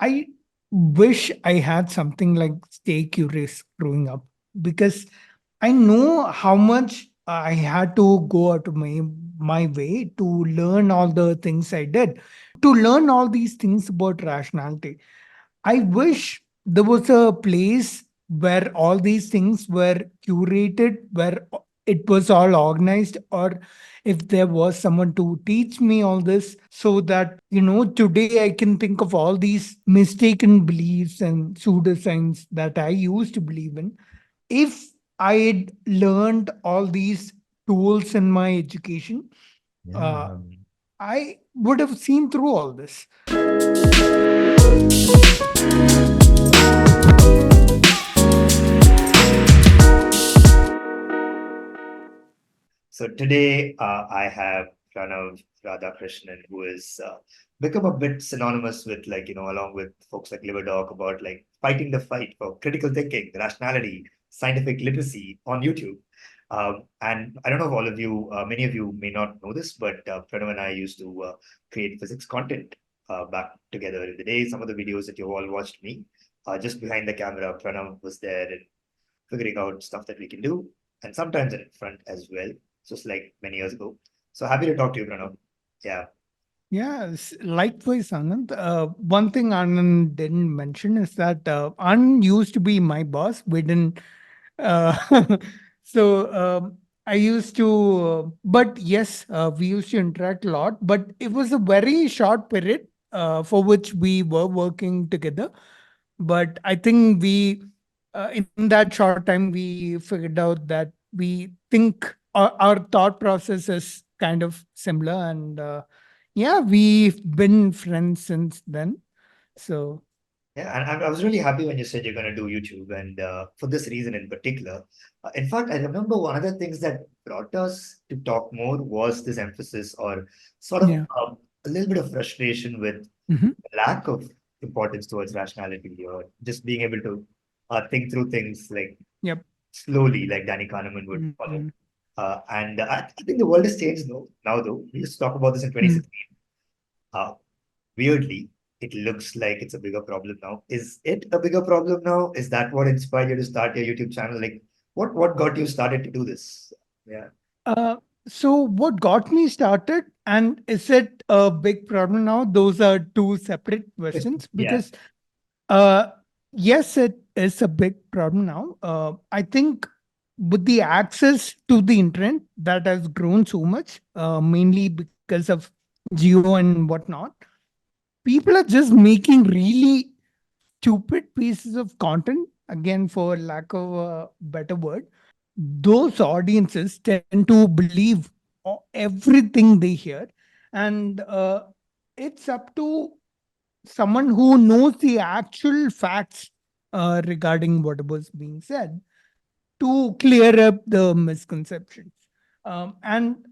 I wish I had something like Stay Curious growing up, because I know how much I had to go out of my way to learn all the things I did, to learn all these things about rationality. I wish there was a place where all these things were curated, where it was all organized, or if there was someone to teach me all this, so that, today I can think of all these mistaken beliefs and pseudoscience that I used to believe in. If I had learned all these tools in my education, uh, Yeah. I would have seen through all this. So today I have Pranav Radhakrishnan, who is become a bit synonymous with, like, along with folks like Liverdoc, about like fighting the fight for critical thinking, rationality, scientific literacy on YouTube. And I don't know if all of you, many of you may not know this, but Pranav and I used to create physics content back together in the day. Some of the videos that you all watched me, just behind the camera, Pranav was there and figuring out stuff that we can do, and sometimes in front as well, just like many years ago. So happy to talk to you, Pranav. Yeah. Yes, likewise, Anand. One thing Anand didn't mention is that Anand used to be my boss. We didn't. Uh, so I used to, but yes, we used to interact a lot. But it was a very short period for which we were working together. But I think in that short time, we figured out that we think our thought process is kind of similar, and yeah, we've been friends since then. So Yeah, and I was really happy when you said you're going to do YouTube, and for this reason in particular. In fact, I remember one of the things that brought us to talk more was this emphasis, or sort of yeah. a little bit of frustration with Hmm. lack of importance towards rationality, or just being able to think through things like Yep. slowly, like Danny Kahneman would follow. Mm-hmm. And I think the world has changed now, though. We used to talk about this in 2016. Uh, Weirdly, it looks like it's a bigger problem now. Is it a bigger problem now? Is that what inspired you to start your YouTube channel? Like, what got you started to do this? Yeah. Uh, so what got me started, and is it a big problem now? Those are two separate questions, Yeah. because uh, yes, it is a big problem now. I think with the access to the internet that has grown so much, mainly because of Geo and whatnot, people are just making really stupid pieces of content, again, for lack of a better word. Those audiences tend to believe everything they hear, and it's up to someone who knows the actual facts regarding what was being said to clear up the misconceptions. And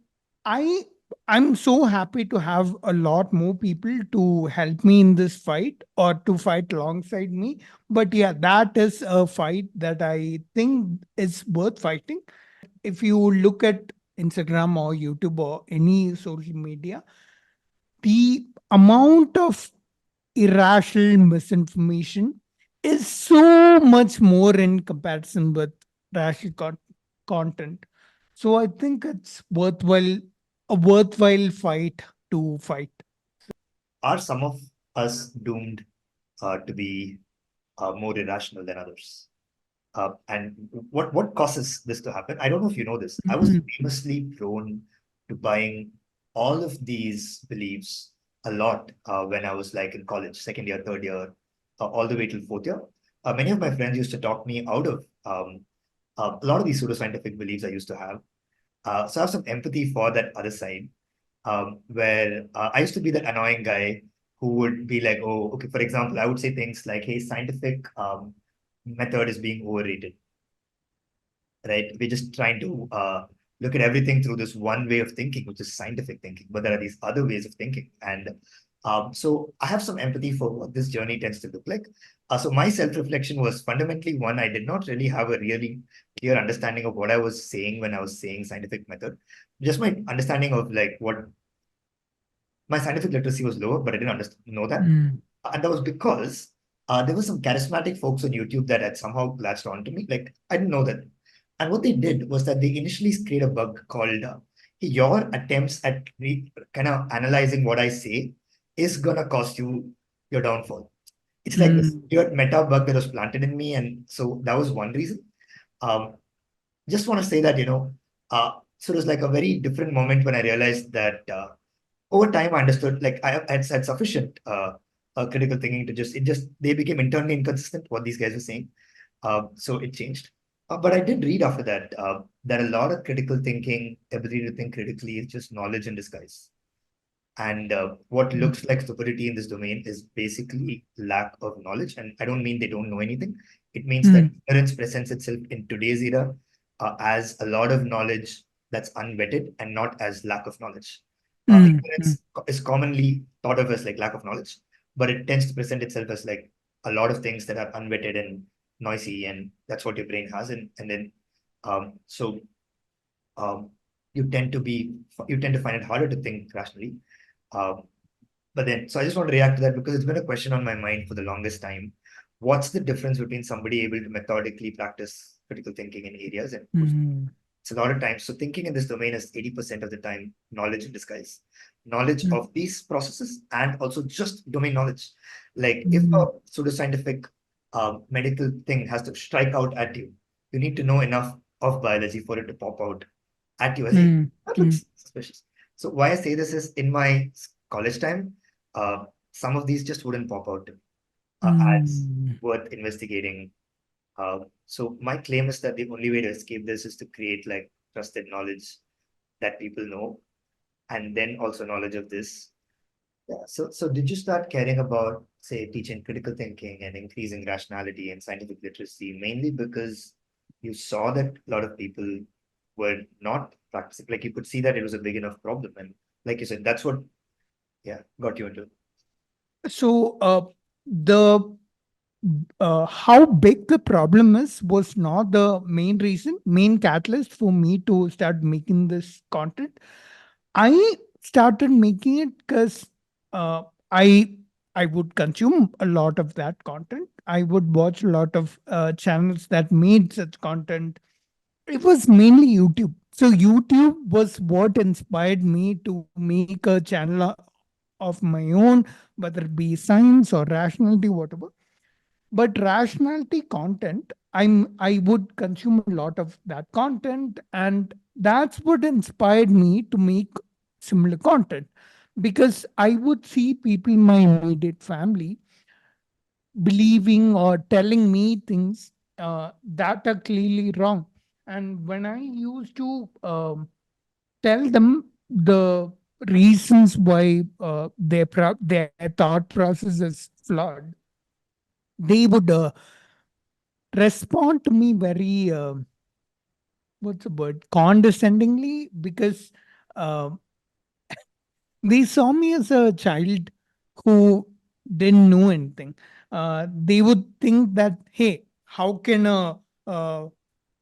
I I'm so happy to have a lot more people to help me in this fight or to fight alongside me. But yeah, that is a fight that I think is worth fighting. If you look at Instagram or YouTube or any social media, the amount of irrational misinformation is so much more in comparison with rational content. So I think it's a worthwhile fight to fight. Are some of us doomed to be more irrational than others? And what causes this to happen? I don't know if you know this. I was Mhm. famously prone to buying all of these beliefs a lot when I was like in college, second year, third year, all the way till fourth year. Many of my friends used to talk me out of a lot of these pseudoscientific beliefs I used to have. So I have some empathy for that other side, where I used to be that annoying guy who would be like, oh, okay, for example, I would say things like, hey, scientific method is being overrated, right? We're just trying to look at everything through this one way of thinking, which is scientific thinking, but there are these other ways of thinking. And so I have some empathy for what this journey tends to look like. So my self-reflection was fundamentally one, I did not really have a really clear understanding of what I was saying when I was saying scientific method. Just my understanding of like what my scientific literacy was lower, but I didn't know that. Mm. And that was because there were some charismatic folks on YouTube that had somehow latched onto me. Like, I didn't know that. And what they did was that they initially created a bug called your attempts at kind of analyzing what I say is going to cost you your downfall. It's like this Mm, weird meta bug that was planted in me. And so that was one reason. Um, just want to say that, so it was like a very different moment when I realized that over time I understood, like I had sufficient critical thinking to they became internally inconsistent what these guys were saying. So it changed. But I did read after that that a lot of critical thinking, ability to think critically, is just knowledge in disguise. And what mm, looks like stupidity in this domain is basically lack of knowledge. And I don't mean they don't know anything. It means that mm, ignorance presents itself in today's era as a lot of knowledge that's unvetted and not as lack of knowledge. mm, mm, Ignorance is commonly thought of as like lack of knowledge, but it tends to present itself as like a lot of things that are unvetted and noisy, and that's what your brain has. And then, so um, you tend to find it harder to think rationally. Um, but then, so I just want to react to that because it's been a question on my mind for the longest time. What's the difference between somebody able to methodically practice critical thinking in areas and who's mm, it's a lot of times. So thinking in this domain is 80% of the time knowledge in disguise. Knowledge mm, of these processes and also just domain knowledge. Like if a mm, pseudoscientific medical thing has to strike out at you, you need to know enough of biology for it to pop out at you as a mm, that mm, looks suspicious. So why I say this is in my college time, some of these just wouldn't pop out as mm, worth investigating. So my claim is that the only way to escape this is to create like trusted knowledge that people know, and then also knowledge of this. Yeah. So did you start caring about, say, teaching critical thinking and increasing rationality and scientific literacy mainly because you saw that a lot of people were not practicing? Like you could see that it was a big enough problem, and like you said, that's what yeah got you into. So, the how big the problem is was not the main reason, main catalyst for me to start making this content. I started making it because uh, I I would consume a lot of that content. I would watch a lot of channels that made such content. It was mainly YouTube. So YouTube was what inspired me to make a channel of my own, whether it be science or rationality, whatever. But rationality content, I would consume a lot of that content, and that's what inspired me to make similar content, because I would see people in my immediate family believing or telling me things that are clearly wrong. And when I used to tell them the reasons why their thought process is flawed, they would respond to me very what's the word, condescendingly, because uh, they saw me as a child who didn't know anything. They would think that, hey, how can a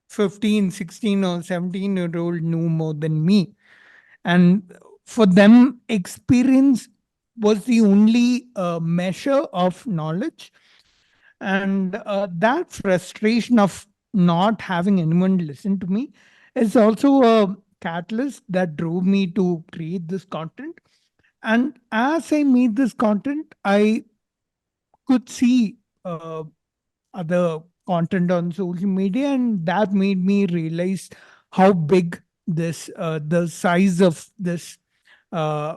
15, 16, or 17-year-old know more than me? And for them, experience was the only measure of knowledge. And that frustration of not having anyone listen to me is also a catalyst that drove me to create this content. And as I made this content, I could see other content on social media, and that made me realize how big the size of this uh,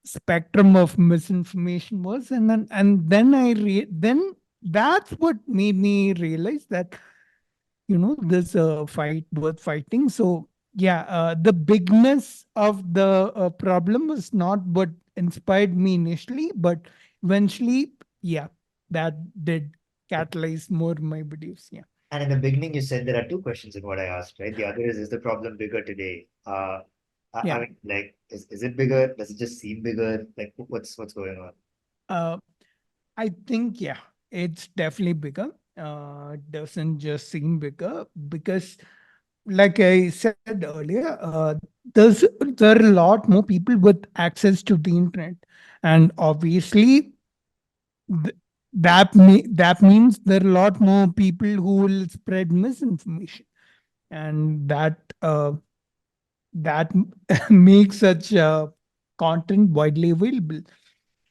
spectrum of misinformation was. And then that's what made me realize that there's a fight worth fighting. So yeah, the bigness of the problem was not what inspired me initially, but eventually, yeah, that did catalyze more my beliefs. Yeah. And in the beginning, you said there are two questions in what I asked, right? The other is the problem bigger today? I Yeah. mean, like, is it bigger? Does it just seem bigger? Like, what's going on? uh, I think, yeah, it's definitely bigger. It doesn't just seem bigger because, like I said earlier, there are a lot more people with access to the internet, and obviously th- that means there are a lot more people who will spread misinformation, and that makes such content widely available.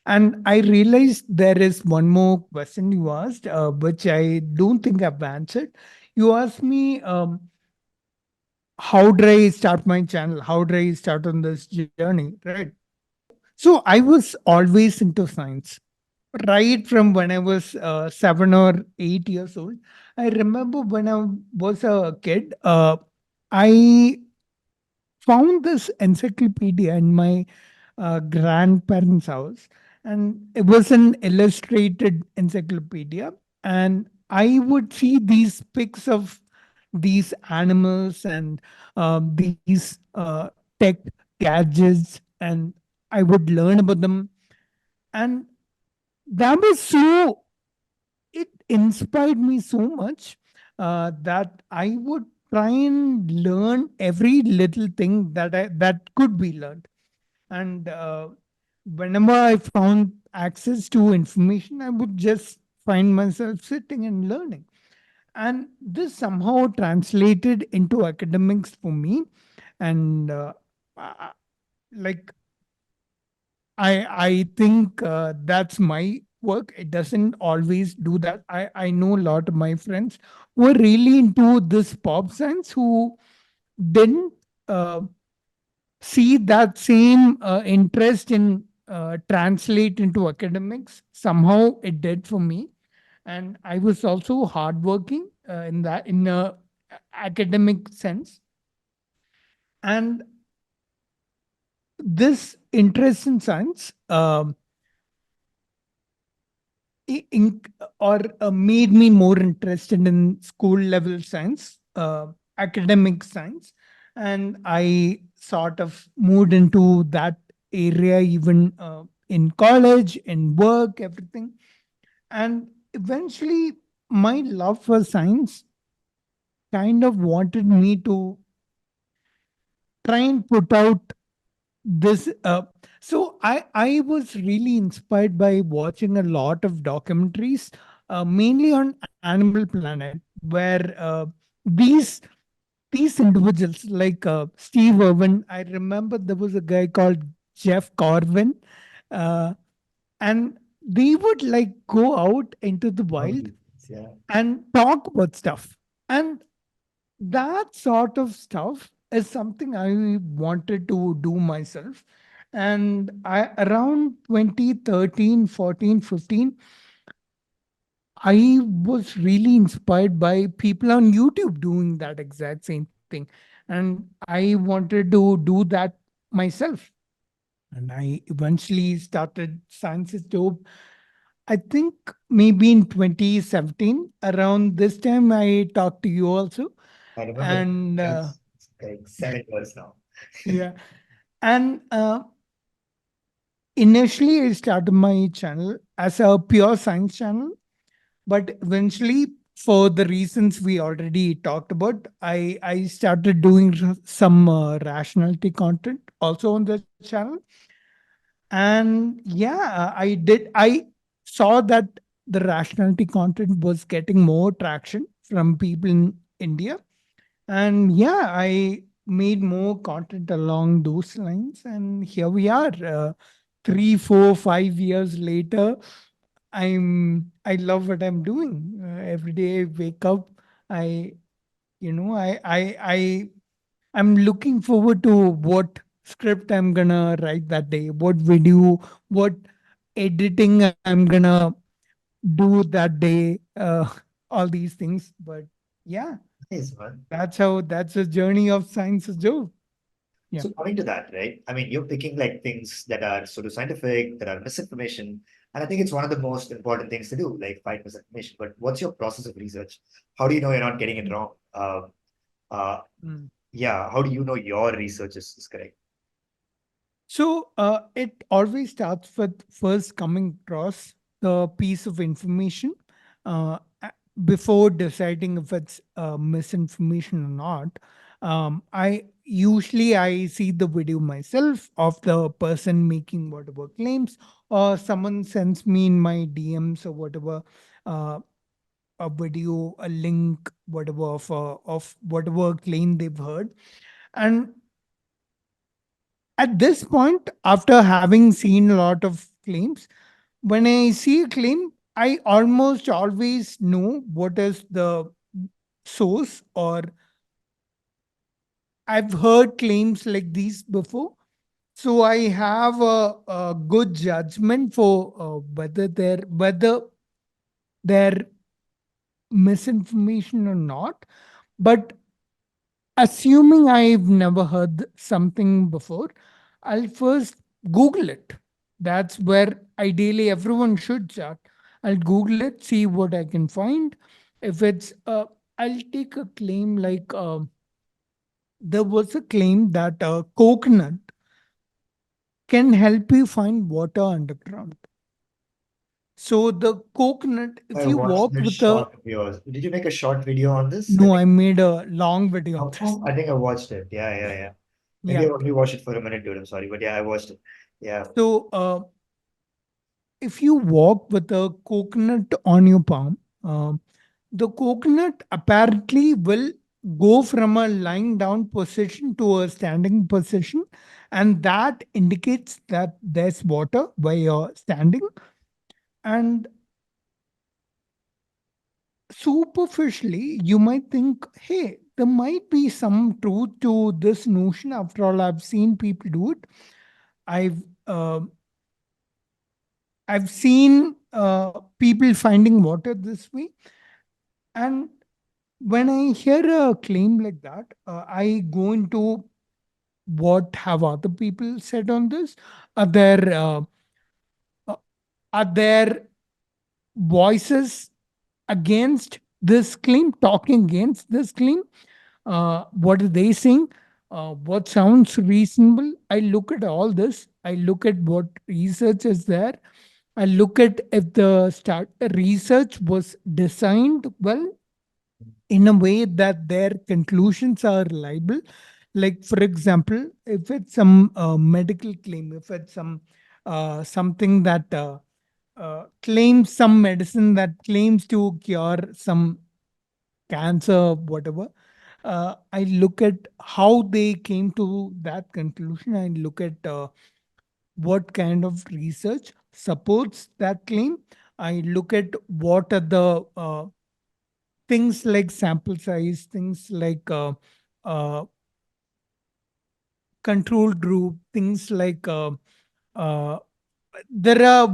And I realized there is one more question you asked, which I don't think I've answered. You asked me, how did I start my channel? How did I start on this journey? Right. So I was always into science, right from when I was 7 or 8 years old. I remember when I was a kid, I found this encyclopedia in my grandparents' house, and it was an illustrated encyclopedia. And I would see these pics of these animals and these tech gadgets, and I would learn about them. And that was so, it inspired me so much that I would try and learn every little thing that could be learned. And whenever I found access to information, I would just find myself sitting and learning. And this somehow translated into academics for me. And uh, like I think that's my work. It doesn't always do that. I know a lot of my friends who are really into this pop science who didn't uh, see that same interest in translate into academics. Somehow it did for me, and I was also hardworking in a academic sense. And this interest in science or made me more interested in school level science, academic science, and I sort of moved into that area even in college, in work, everything. And eventually, my love for science kind of wanted me to try and put out this I was really inspired by watching a lot of documentaries, mainly on Animal Planet, where these these individuals like Steve Irwin. I remember there was a guy called Jeff Corwin, uh, and they would like go out into the Oh, wild yeah. and talk about stuff. And that sort of stuff is something I wanted to do myself. And I around 2013, 14, 15, I was really inspired by people on YouTube doing that exact same thing. And I wanted to do that myself. And I eventually started Science is Dope. I think maybe in 2017, around this time, I talked to you also. I remember. And It's like 7 years now. yeah. And initially, I started my channel as a pure science channel, but eventually, for the reasons we already talked about, I started doing some rationality content also on the channel. And yeah, I saw that the rationality content was getting more traction from people in India. And yeah, I made more content along those lines. And here we are, 3, 4, 5 years later. I love what I'm doing. Every day I wake up, I, I'm looking forward to what script I'm gonna write that day, what video, what editing I'm gonna do that day, all these things. But yeah, Nice, man. that's a journey of science as Joe. Yeah. So coming to that, right? I mean, you're picking like things that are sort of scientific, that are misinformation, and I think it's one of the most important things to do, like fight misinformation. But what's your process of research? How do you know you're not getting it wrong? Uh, Mm. yeah, how do you know your research is correct? So it always starts with first coming across the piece of information before deciding if it's misinformation or not. I usually I see the video myself of the person making whatever claims, or someone sends me in my DMs or whatever, uh, a video, a link, whatever of whatever claim they've heard. And at this point, after having seen a lot of claims, when I see a claim, I almost always know what is the source, or I've heard claims like these before. So I have a good judgment for whether they're misinformation or not. But assuming I've never heard something before, I'll first Google it. That's where ideally everyone should start. I'll Google it, see what I can find. If it's, I'll take a claim like there was a claim that coconut can help you find water underground. So the coconut, if I you watched walk this with a short of yours. Did you make a short video on this? I no, think I made a long video on this. I think I watched it. Yeah, yeah, yeah. Maybe Yeah. I only watched it for a minute, dude. I'm sorry, but yeah, I watched it. Yeah. So if you walk with a coconut on your palm, the coconut apparently will go from a lying down position to a standing position, and that indicates that there's water where you're standing. And superficially, you might think, hey, there might be some truth to this notion. After all, I've seen people do it. I've uh, I've seen people finding water this way. And when I hear a claim like that, I go into what have other people said on this. Are there uh, are there voices against this claim, talking against this claim? What are they saying? What sounds reasonable? I look at all this. I look at what research is there. I look at if the research was designed well in a way that their conclusions are reliable. Like, for example, if it's some medical claim, if it's something that claims some medicine that claims to cure some cancer, whatever, I look at how they came to that conclusion. I look at what kind of research supports that claim. I look at what are the things like sample size, things like uh, control group, things like uh, there are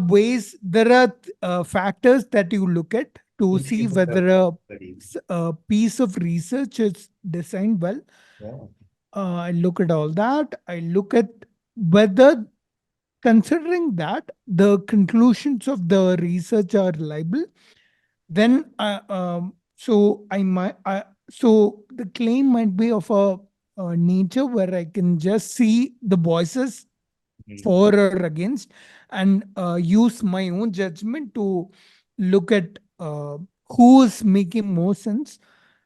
factors that you look at to see Independent whether studies. a piece of research is designed well. Yeah. I look at all that. I look at whether, considering that the conclusions of the research are reliable, then so the claim might be of a nature where I can just see the voices Mhm. for or against, and use my own judgment to look at who's making more sense,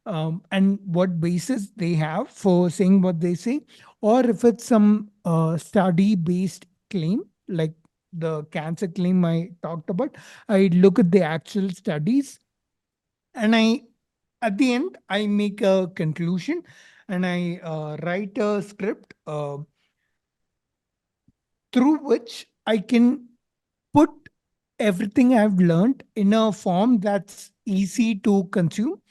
and what basis they have for saying what they say. Or if it's some study based claim, like the cancer claim I talked about, I look at the actual studies, and I at the end I make a conclusion, and I write a script through which I can put everything I've learned in a form that's easy to consume.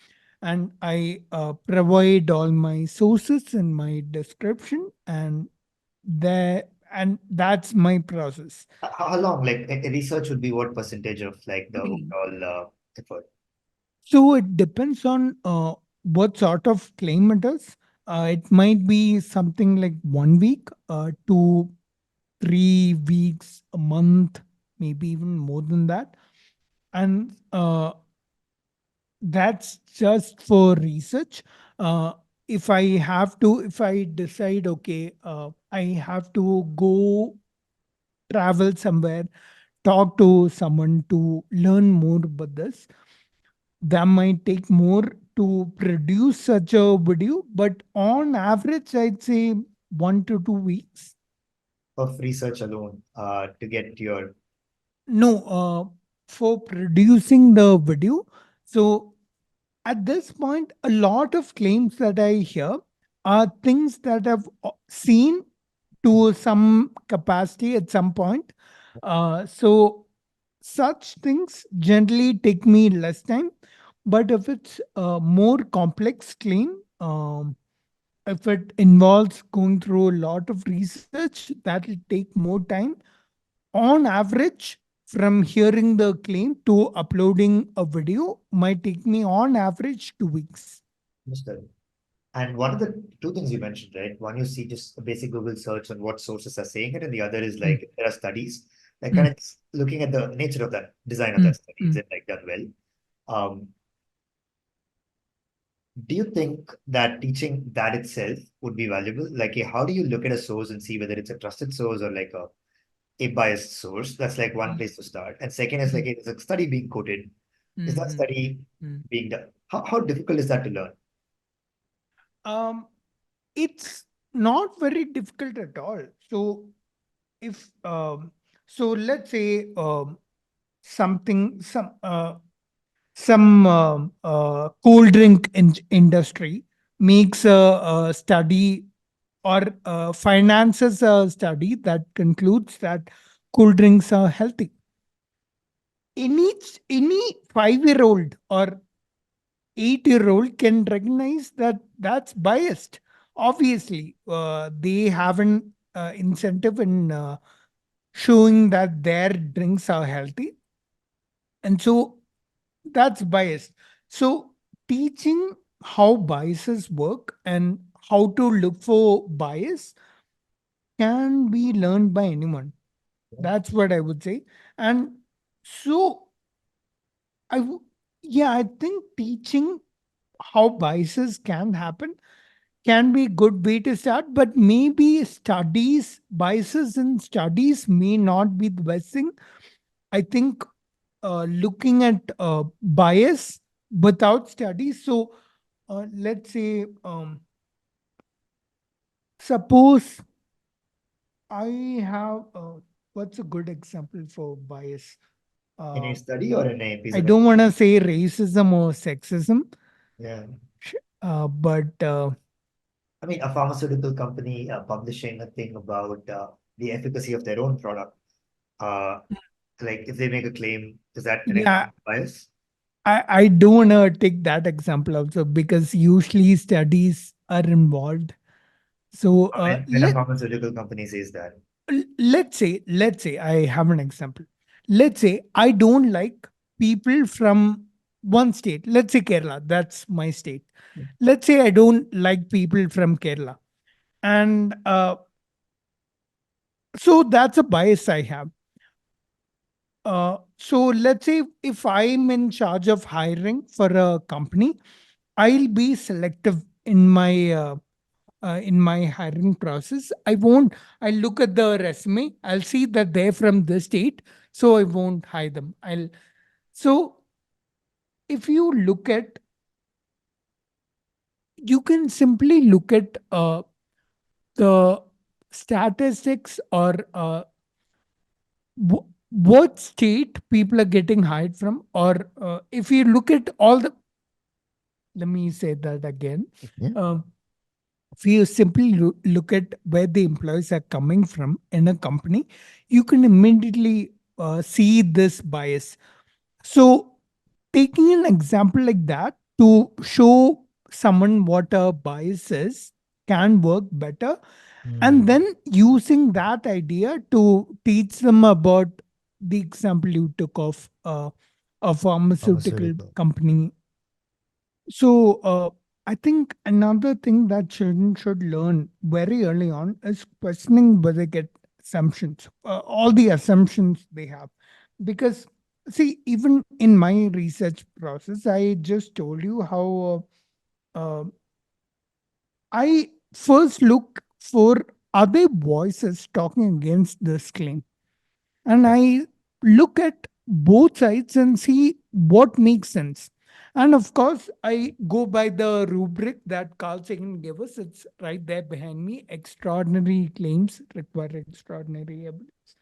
And I provide all my sources in my description, and that's my process. How long? Like research would be what percentage of like the overall effort? So it depends on what sort of claim it is. It might be something like 1 week to 3 weeks, a month, maybe even more than that. And that's just for research. Uh, if I decide, okay, I have to go travel somewhere, talk to someone to learn more about this, that might take more to produce such a video, but on average, I'd say 1 to 2 weeks. of research alone to get your No, for producing the video. So at this point, a lot of claims that I hear are things that I've seen to some capacity at some point. So such things generally take me less time. But if it's a more complex claim, if it involves going through a lot of research, that will take more time. On average, from hearing the claim to uploading a video might take me on average 2 weeks. Mr. And one of the two things you mentioned, right? One, you see just a basic Google search on what sources are saying it, and the other is Mm, like there are studies, like kind mm, of looking at the nature of that design of mm, that study. Is mm. it like done well? Um, do you think that teaching that itself would be valuable? Like, how do you look at a source and see whether it's a trusted source or like a biased source? That's like one Mm, place to start. And second is like, mm, is a study being quoted? Is that mm, study mm. being done? How difficult is that to learn? Um, it's not very difficult at all. So if so, let's say something some cold drink industry makes a study or finances a study that concludes that cool drinks are healthy. Any 5-year old or 8-year old can recognize that that's biased. Obviously, they have an incentive in showing that their drinks are healthy, and so that's biased. So teaching how biases work and how to look for bias can be learned by anyone. That's what I would say. And so I, w- yeah, I think teaching how biases can happen can be a good way to start, but maybe biases in studies may not be the best thing. I think looking at bias without studies. So let's say, suppose I have, what's a good example for bias? In a Uh, study or in a piece I of don't want information? to say racism or sexism, Yeah. but I mean, a pharmaceutical company publishing a thing about the efficacy of their own product. Uh, like if they make a claim, is that yeah, technically bias? I don't want to take that example also because usually studies are involved. So When a pharmaceutical company says that, let's say I have an example. Let's say I don't like people from one state. Let's say Kerala, that's my state. Let's say I don't like people from Kerala, and so that's a bias I have. So let's say if I'm in charge of hiring for a company, I'll be selective in my hiring process. I won't. I look at the resume. I'll see that they're from this state, so I won't hire them. I'll so if you look at, you can simply look at the statistics or what state people are getting hired from, or if you look at all the, let me say that again. yeah. Um, if you simply look at where the employees are coming from in a company, you can immediately see this bias. So, taking an example like that to show someone what a bias is can work better. And Hmm. then using that idea to teach them about the example you took of a pharmaceutical Pharmaceutical. company. So, I think another thing that children should learn very early on is questioning whether they get assumptions, all the assumptions they have. Because, see, even in my research process, I just told you how I first look for other voices talking against this claim. And Yeah. I look at both sides and see what makes sense. And of course, I go by the rubric that Carl Sagan gave us. It's right there behind me. Extraordinary claims require extraordinary evidence.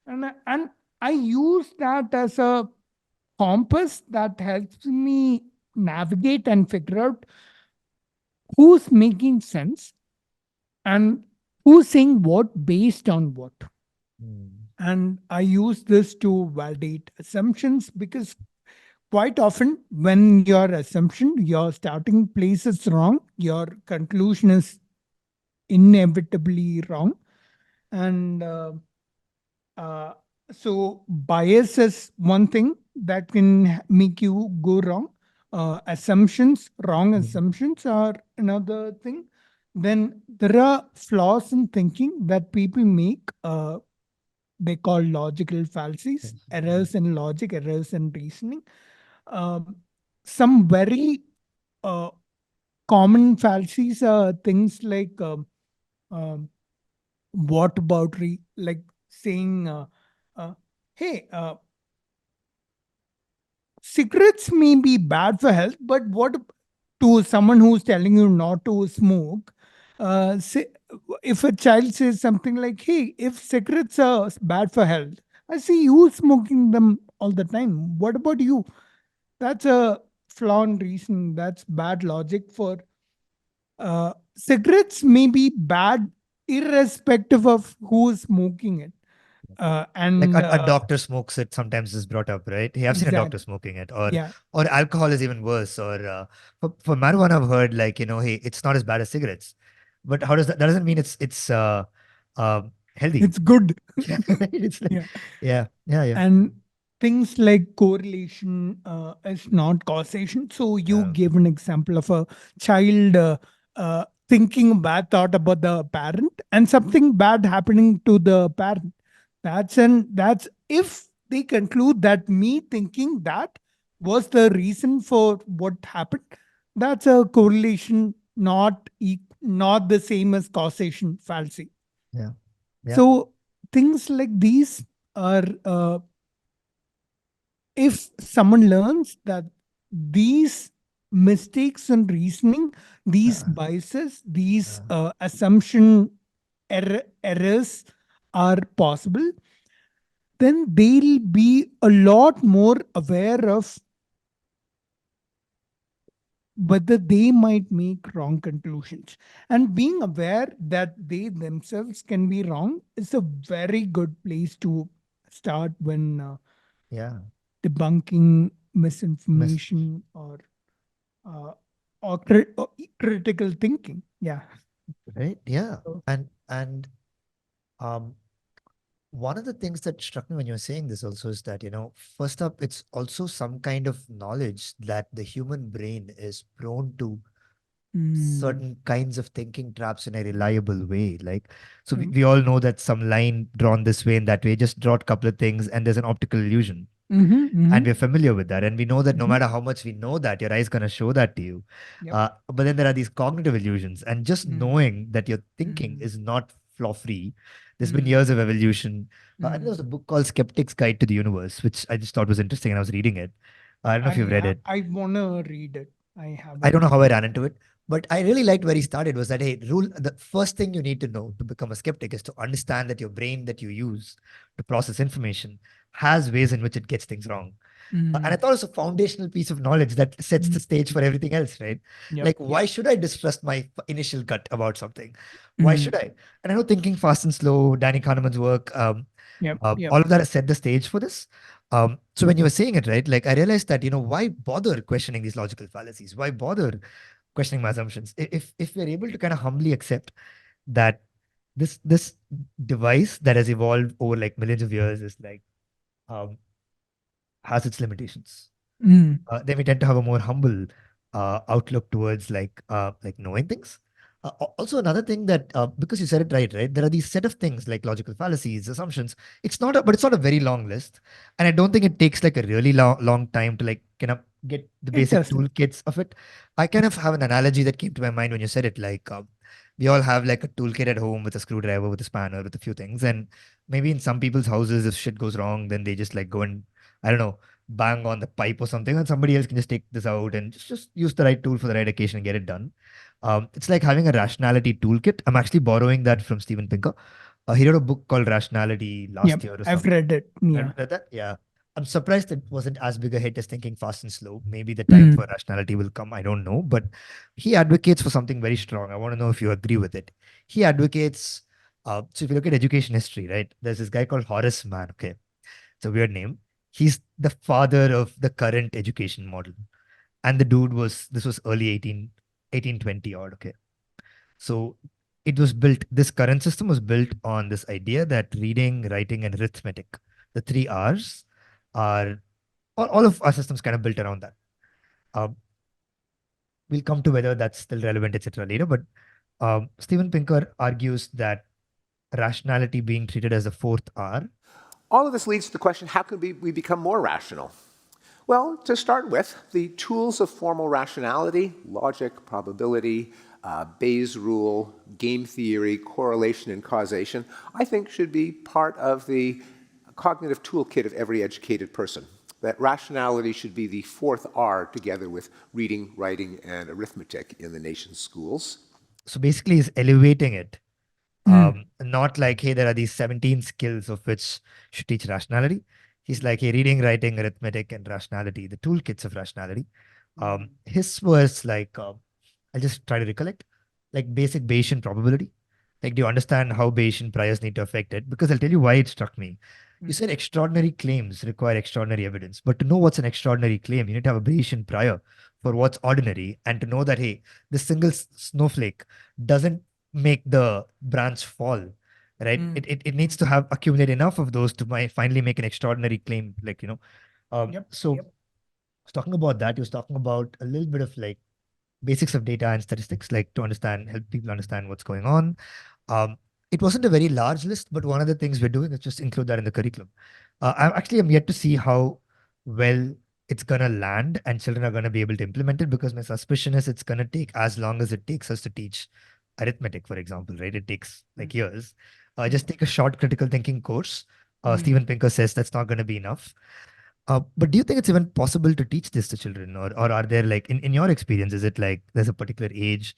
And I use that as a compass that helps me navigate and figure out who's making sense and who's saying what based on what. Mm. And I use this to validate assumptions because quite often when your assumption, your starting place is wrong, your conclusion is inevitably wrong. And uh, so bias is one thing that can make you go wrong. Assumptions, wrong Mm. assumptions are another thing. Then there are flaws in thinking that people make. They call logical fallacies, Yes. Mm. errors in logic, errors in reasoning. Um, some very uh, common fallacies are things like um, what about like saying, uh, hey, cigarettes may be bad for health, but what to someone who's telling you not to smoke? Say, if a child says something like, "Hey, if cigarettes are bad for health, I see you smoking them all the time. What about you?" That's a flaw in reason. That's bad logic for cigarettes may be bad irrespective of who is smoking it. Like And a doctor smokes it sometimes is brought up, right? Hey, I've seen a doctor exactly, smoking it, yeah, or alcohol is even worse. Or for marijuana, I've heard like hey, it's not as bad as cigarettes, but how does that? That doesn't mean it's healthy. it's good. Yeah, right? It's like Yeah. yeah. And things like correlation is not causation. So you Yeah, gave an example of a child thinking a bad thought about the parent and something bad happening to the parent. That's if they conclude that me thinking that was the reason for what happened. That's a correlation, not the same as causation fallacy. yeah, yeah, So things like these are if someone learns that these mistakes in reasoning, these uh, biases, these uh, assumption errors are possible, then they'll be a lot more aware of whether they might make wrong conclusions. And being aware that they themselves can be wrong is a very good place to start when yeah. debunking Miss, misinformation uh, or critical thinking. Yeah. right? Yeah, So, and um, one of the things that struck me when you were saying this also is that, first up, it's also some kind of knowledge that the human brain is prone to mm, certain kinds of thinking traps in a reliable way. Like, so we, mm, we all know that some line drawn this way and that way, just draw a couple of things and there's an optical illusion. mhm, And mhm, we're familiar with that. And we know that no mhm. matter how much we know that, your eye is going to show that to you. Yep. But then there are these cognitive illusions. And just Mm, knowing that your thinking mm, is not flaw free, there's been mm, years of evolution. I think there mm. was a book called Skeptic's Guide to the Universe, which I just thought was interesting and I was reading it. I don't know if you've read it. I wanna read it. I I don't haven't. know how I ran into it, but I really liked where he started was that, hey, rule the first thing you need to know to become a skeptic is to understand that your brain that you use to process information has ways in which it gets things wrong. And I Mm, thought it was a foundational piece of knowledge that sets the mm, stage for everything else, right? yep. Like, why Yep. should I distrust my initial gut about something? Why Mm, should I? And I know Thinking Fast and Slow, Danny Kahneman's work, yep. Yep. all of that has set the stage for this. So when you were saying it, right, like I realized that, why bother questioning these logical fallacies? Why bother questioning my assumptions? If we're able to kind of humbly accept that this device that has evolved over like millions of years is like um, has its limitations, Mm, then we tend to have a more humble outlook towards like knowing things. Also, another thing that because you said it right, there are these set of things like logical fallacies, assumptions. But it's not a very long list, and I don't think it takes like a really long time to like kind of get the it basic doesn't. toolkits of it. I kind of have an analogy that came to my mind when you said it. Like we all have like a toolkit at home with a screwdriver, with a spanner, with a few things, and maybe in some people's houses, if shit goes wrong, then they just like go and I don't know bang on the pipe or something, and somebody else can just take this out and just use the right tool for the right occasion and get it done. It's like having a rationality toolkit. I'm actually borrowing that from Steven Pinker. He wrote a book called Rationality last Yep, year or I've something. read it. Yeah. Read that? Yeah. I'm surprised it wasn't as big a hit as Thinking Fast and Slow. Maybe the time Mm. for rationality will come. I don't know. But he advocates for something very strong. I want to know if you agree with it. He advocates, so if you look at education history, right, there's this guy called Horace Mann. Okay. It's a weird name. He's the father of the current education model. And the dude was, this was early 1820 odd. Okay. So it was built, this current system was built on this idea that reading, writing, and arithmetic, the three R's, are all of our systems kind of built around that. Uh, we'll come to whether that's still relevant, etc. later. But Steven Pinker argues that rationality being treated as the fourth R. All of this leads to the question, how can we become more rational? Well, to start with, the tools of formal rationality, logic, probability, Bayes' rule, game theory, correlation and causation, I think should be part of the cognitive toolkit of every educated person. That rationality should be the fourth R together with reading, writing, and arithmetic in the nation's schools. So basically, is elevating it. Mm. Not like, hey, there are these 17 skills of which should teach rationality. He's like, hey, reading, writing, arithmetic, and rationality, the toolkits of rationality. His was like, I'll just try to recollect, like basic Bayesian probability. Like, do you understand how Bayesian priors need to affect it? Because I'll tell you why it struck me. You said extraordinary claims require extraordinary evidence. But to know what's an extraordinary claim, you need to have a Bayesian prior for what's ordinary and to know that, hey, this single snowflake doesn't make the branch fall, right? Mm. It needs to have accumulate enough of those to finally make an extraordinary claim, like, you know. Yep. So I was talking about that. He was talking about a little bit of like basics of data and statistics, like to understand, help people understand what's going on. Um, it wasn't a very large list, but one of the things we're doing is just include that in the curriculum. I'm yet to see how well it's gonna land and children are gonna be able to implement it, because my suspicion is it's gonna take as long as it takes us to teach arithmetic, for example, right? It takes like years. Just take a short critical thinking course. Steven Pinker says that's not going to be enough. But do you think it's even possible to teach this to children? Or are there like, in your experience, is it like there's a particular age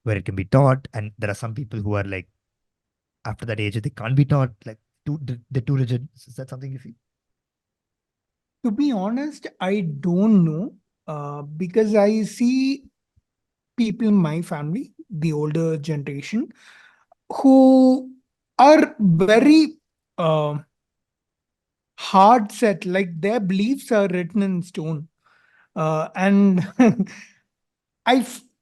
where it can be taught and there are some people who are like, after that age, they can't be taught, like they're too rigid? Is that something you feel? To be honest, I don't know because I see people in my family, the older generation, who are very uh, hard set, like their beliefs are written in stone. And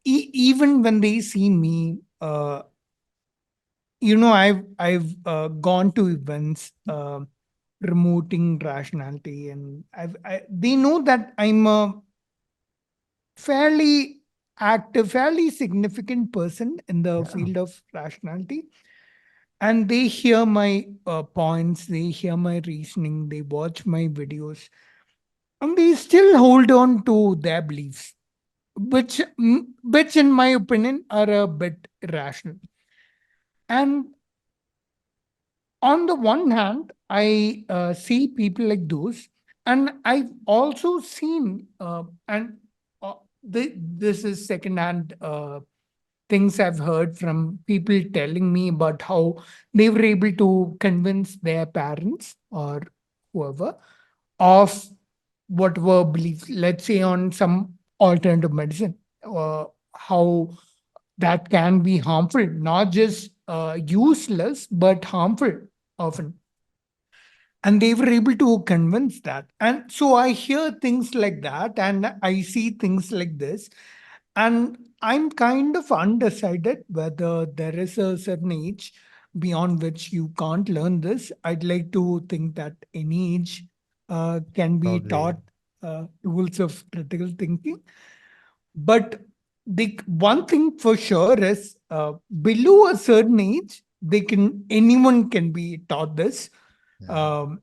even when they see me, I've gone to events promoting rationality, and they know that I'm a fairly active, fairly significant person in the Yeah. field of rationality. And they hear my points, they hear my reasoning, they watch my videos, and they still hold on to their beliefs, which in my opinion are a bit irrational. And on the one hand, I see people like those, and I've also seen, and this is secondhand things I've heard from people telling me about how they were able to convince their parents or whoever of what were beliefs, let's say on some alternative medicine, how that can be harmful, not just useless, but harmful often. And they were able to convince that. And so I hear things like that, and I see things like this. And I'm kind of undecided whether there is a certain age beyond which you can't learn this. I'd like to think that any age can be Probably. taught tools of critical thinking. But the one thing for sure is below a certain age, anyone can be taught this. Yeah. Um,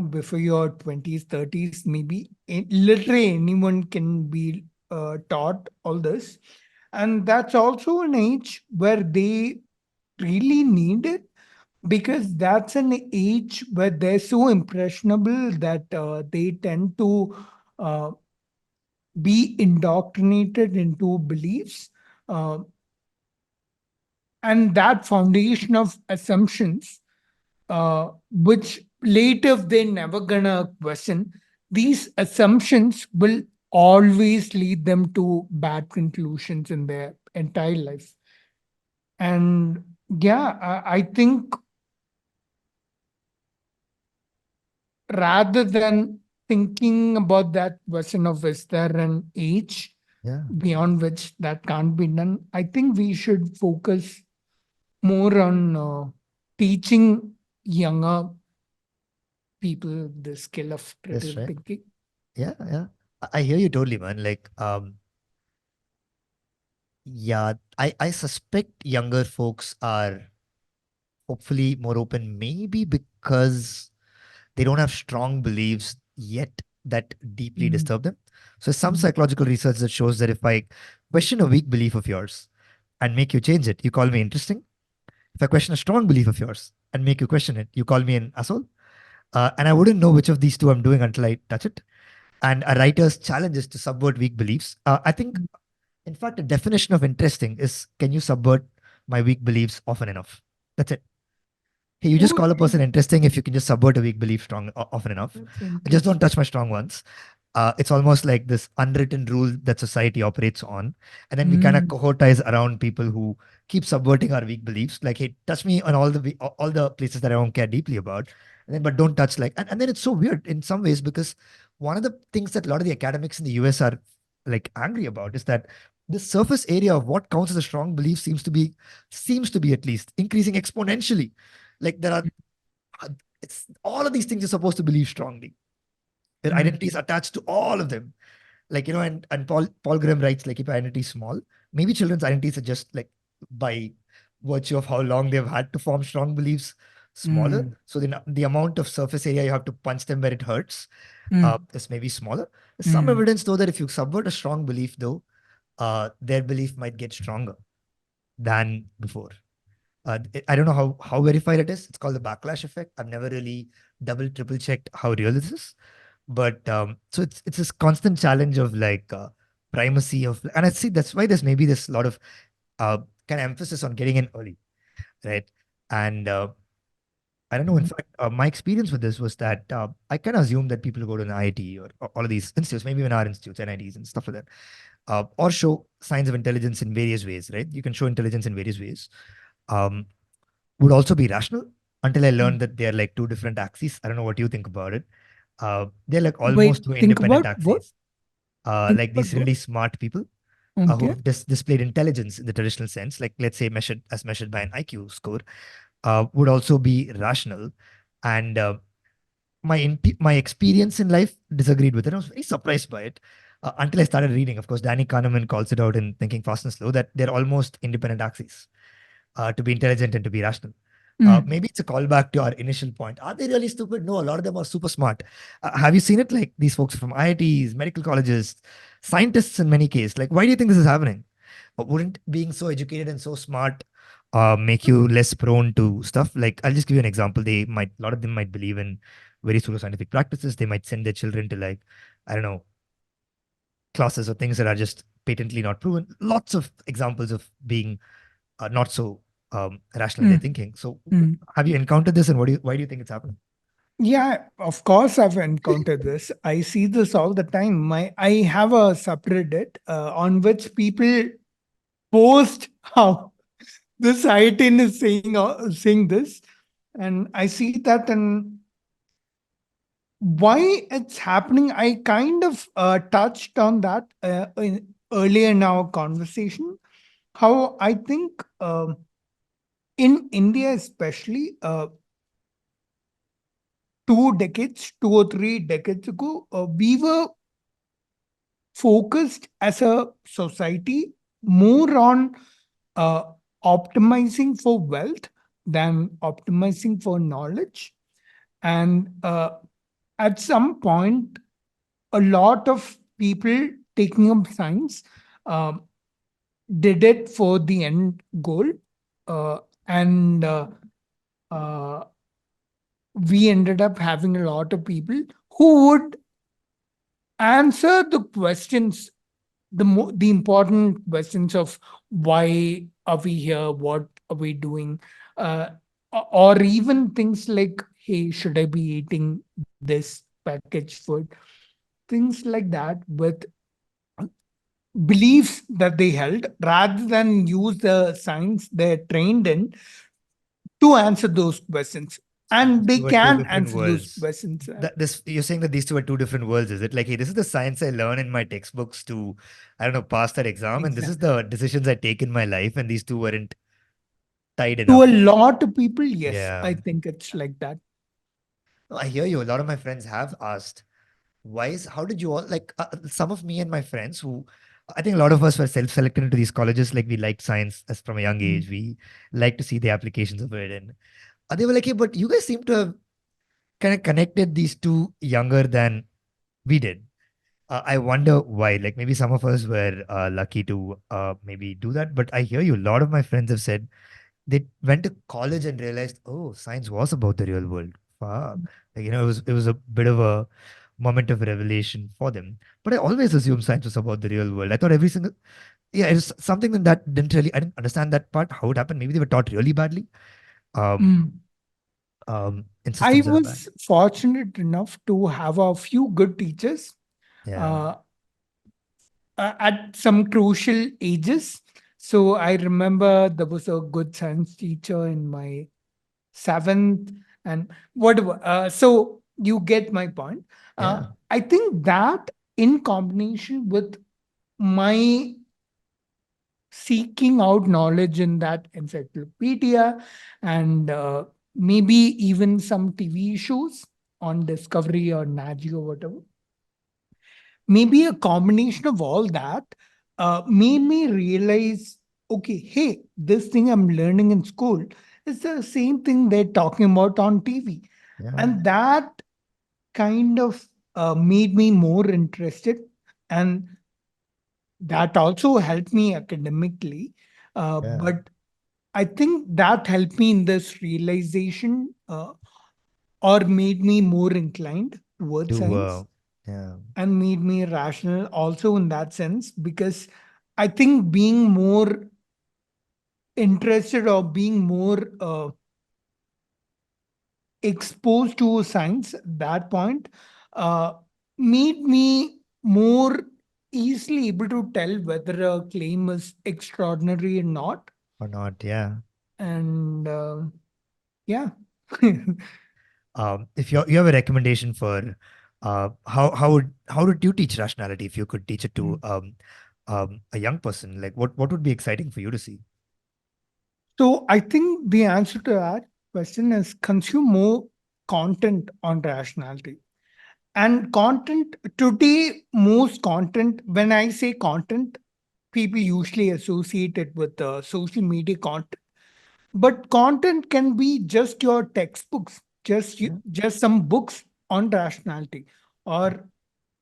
before your 20s, 30s, maybe literally anyone can be taught all this. And that's also an age where they really need it, because that's an age where they're so impressionable that they tend to uh, be indoctrinated into beliefs. Uh, and that foundation of assumptions, which later they're never gonna question, these assumptions will always lead them to bad conclusions in their entire life. And yeah, I think rather than thinking about that question of is there an age Yeah. beyond which that can't be done, I think we should focus more on teaching younger people the skill of That's critical right. thinking. Yeah, yeah. I hear you totally, man. Like, yeah, I suspect younger folks are hopefully more open, maybe because they don't have strong beliefs yet that deeply Mm, disturb them. So some mm, psychological research that shows that if I question a weak belief of yours and make you change it, you call me interesting. If I question a strong belief of yours and make you question it, you call me an asshole. And I wouldn't know which of these two I'm doing until I touch it. And a writer's challenge is to subvert weak beliefs. I think, mm. in fact, the definition of interesting is, can you subvert my weak beliefs often enough? That's it. Hey, you just call a Okay, person interesting if you can just subvert a weak belief often enough. that's Just don't interesting. touch my strong ones. It's almost like this unwritten rule that society operates on. And then we kind of Mm, cohortize around people who keep subverting our weak beliefs. Like, hey, touch me on all the places that I don't care deeply about. And then, but don't touch and then it's so weird in some ways because one of the things that a lot of the academics in the US are like angry about is that this surface area of what counts as a strong belief seems to be at least increasing exponentially. Like there are, uh, it's all of these things you're supposed to believe strongly. Their mm, identity is attached to all of them. Like, and Paul Graham writes, like, if your identity is small, maybe children's identities are just like by virtue of how long they've had to form strong beliefs smaller. mm, So the amount of surface area you have to punch them where it hurts mm, is maybe smaller. There's some mm. evidence though that if you subvert a strong belief though, their belief might get stronger than before. I don't know how verified it is. It's called the backlash effect. I've never really triple checked how real this is, but so it's this constant challenge of like primacy of, and I see that's why there's maybe this lot of uh, kind of emphasis on getting in early, right? And I don't know. In Mm. fact, my experience with this was that I kind of assume that people who go to an IIT or all of these institutes, maybe even our institutes, NITs and stuff like that, or show signs of intelligence in various ways, right? You can show intelligence in various ways. Um, would also be rational until I Mm. learned that they're like two different axes. I don't know what you think about it. They're like Wait, almost two think independent about what? axes. Think Like about these what? really smart people who Okay. have displayed intelligence in the traditional sense, like let's say measured by an IQ score, would also be rational. And my experience in life disagreed with it. I was very surprised by it until I started reading. Of course, Danny Kahneman calls it out in Thinking Fast and Slow that they're almost independent axes to be intelligent and to be rational. Mm. Maybe it's a callback to our initial point. Are they really stupid? No, a lot of them are super smart. Have you seen it? Like these folks from IITs, medical colleges, scientists in many cases. Like, why do you think this is happening? Wouldn't being so educated and so smart make you less prone to stuff? Like, I'll just give you an example. A lot of them might believe in very pseudoscientific practices. They might send their children to like, I don't know, classes or things that are just patently not proven. Lots of examples of being not so rational in their Mm. thinking. So, Mm. have you encountered this, and why do you think it's happening? Yeah, of course I've encountered this. I see this all the time. I have a subreddit on which people post how this item is saying this, and I see that. And why it's happening, I kind of touched on that earlier in our conversation. How I think in India, especially 2 or 3 decades ago, we were focused as a society more on uh, optimizing for wealth than optimizing for knowledge. And at some point, a lot of people taking up science um, did it for the end goal. And uh, we ended up having a lot of people who would answer the questions, the important questions of why are we here, what are we doing, uh, or even things like, hey, should I be eating this packaged food, things like that, with beliefs that they held, rather than use the science they're trained in to answer those questions. And These they two are two can different answer those worlds. questions. That this you're saying that these two are two different worlds, is it? Like, hey, this is the science I learn in my textbooks to, I don't know, pass that exam, and this is Exactly. the decisions I take in my life, and these two weren't tied To a enough. lot of people, yes, Yeah. I think it's like that. No, I hear you. A lot of my friends have asked, how did you all, like, some of me and my friends who, I think a lot of us were self-selected into these colleges, like we liked science as from a young Mm. age. We like to see the applications of it. And they were like, hey, but you guys seem to have kind of connected these two younger than we did. I wonder why. Like maybe some of us were lucky to maybe do that. But I hear you. A lot of my friends have said they went to college and realized, oh, science was about the real world. Fuck. Like, it was a bit of a moment of revelation for them. But I always assumed science was about the real world. I thought every single, yeah, it was something that I didn't understand that part, how it happened. Maybe they were taught really badly. Um, Mm. in I systems that are bad. was fortunate enough to have a few good teachers Yeah. uh, at some crucial ages. So I remember there was a good science teacher in my seventh and whatever. So you get my point. Yeah. I think that in combination with my seeking out knowledge in that encyclopedia, and maybe even some TV shows on Discovery or Nat Geo or whatever. Maybe a combination of all that made me realize, okay, hey, this thing I'm learning in school is the same thing they're talking about on TV. Yeah. And that kind of made me more interested. And that also helped me academically. Yeah. But I think that helped me in this realization, or made me more inclined towards To, science, yeah. and made me rational also in that sense, because I think being more interested or being more exposed to science at that point uh, made me more easily able to tell whether a claim is extraordinary or not. Or not. Yeah. And yeah. If you have a recommendation for how did you teach rationality, if you could teach it to a young person, like what would be exciting for you to see? So I think the answer to that question is consume more content on rationality. And content today, most content, when I say content, people usually associate it with social media content. But content can be just your textbooks, Yeah. just some books on rationality, or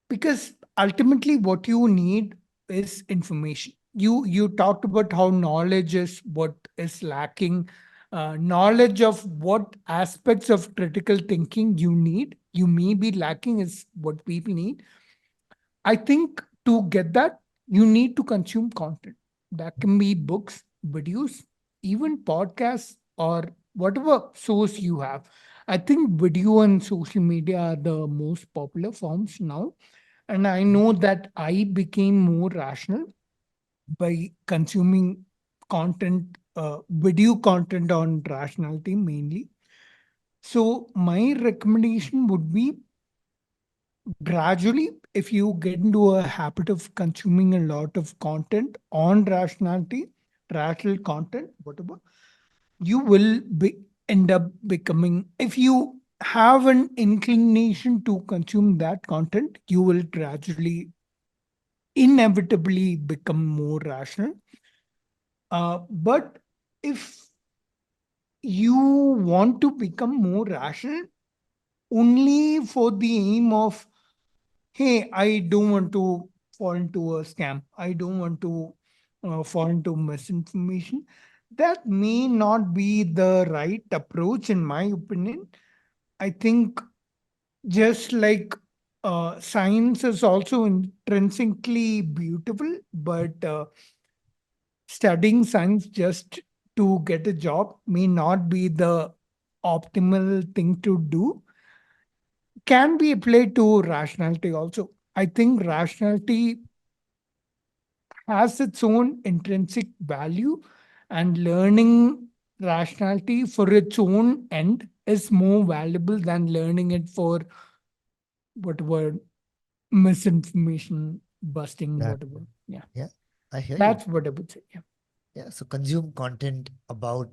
because ultimately what you need is information. You talked about how knowledge is what is lacking. Knowledge of what aspects of critical thinking you may be lacking is what people need. I think to get that, you need to consume content. That can be books, videos, even podcasts, or whatever source you have. I think video and social media are the most popular forms now. And I know that I became more rational by consuming content, video content on rationality mainly. So, my recommendation would be gradually, if you get into a habit of consuming a lot of content on rationality, rational content, whatever, you will end up becoming, if you have an inclination to consume that content, you will gradually, inevitably become more rational. But if you want to become more rational only for the aim of, hey, I don't want to fall into a scam, I don't want to fall into misinformation, That may not be the right approach, in my opinion. I think just like science is also intrinsically beautiful, but studying science just to get a job may not be the optimal thing to do. Can be applied to rationality also. I think rationality has its own intrinsic value, and learning rationality for its own end is more valuable than learning it for whatever misinformation busting, That, whatever. Yeah, yeah, I hear you. that's what I would say. Yeah. Yeah, so consume content about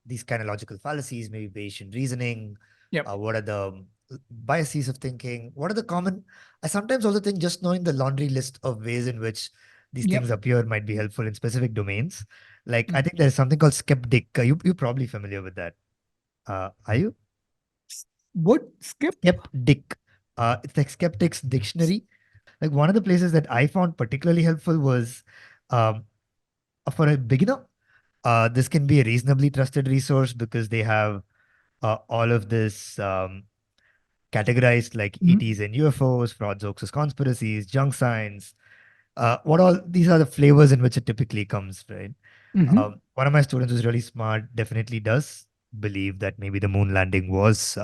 these kind of logical fallacies, maybe Bayesian reasoning. Yep. What are the biases of thinking? What are the common? I sometimes also think just knowing the laundry list of ways in which these things Yep. appear might be helpful in specific domains. Like I Mm. think there's something called skeptic. You're probably familiar with that. Are you? What skip? Skeptic. It's like skeptics dictionary. Like one of the places that I found particularly helpful was um, for a beginner. This can be a reasonably trusted resource because they have all of this categorized like Mm. ETs and UFOs, frauds, hoaxes, conspiracies, junk science. What all these are the flavors in which it typically comes, right? Mm-hmm. One of my students who's really smart definitely does believe that maybe the moon landing was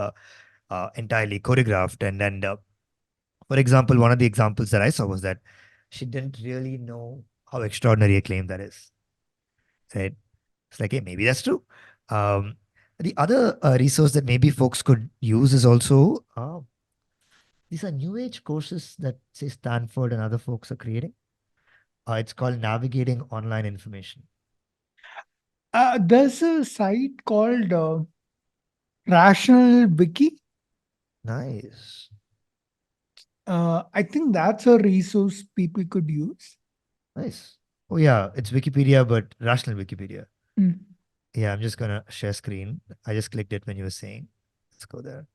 entirely choreographed. And for example, one of the examples that I saw was that she didn't really know how extraordinary a claim that is, right? It's like, hey, maybe that's true. Um, the other resource that maybe folks could use is also these are new age courses that say Stanford and other folks are creating. It's called Navigating Online Information. There's a site called Rational Wiki. Nice. I think that's a resource people could use. Nice. Oh, yeah, it's Wikipedia, but rational Wikipedia. Mm. Yeah, I'm just going to share screen. I just clicked it when you were saying. Let's go there.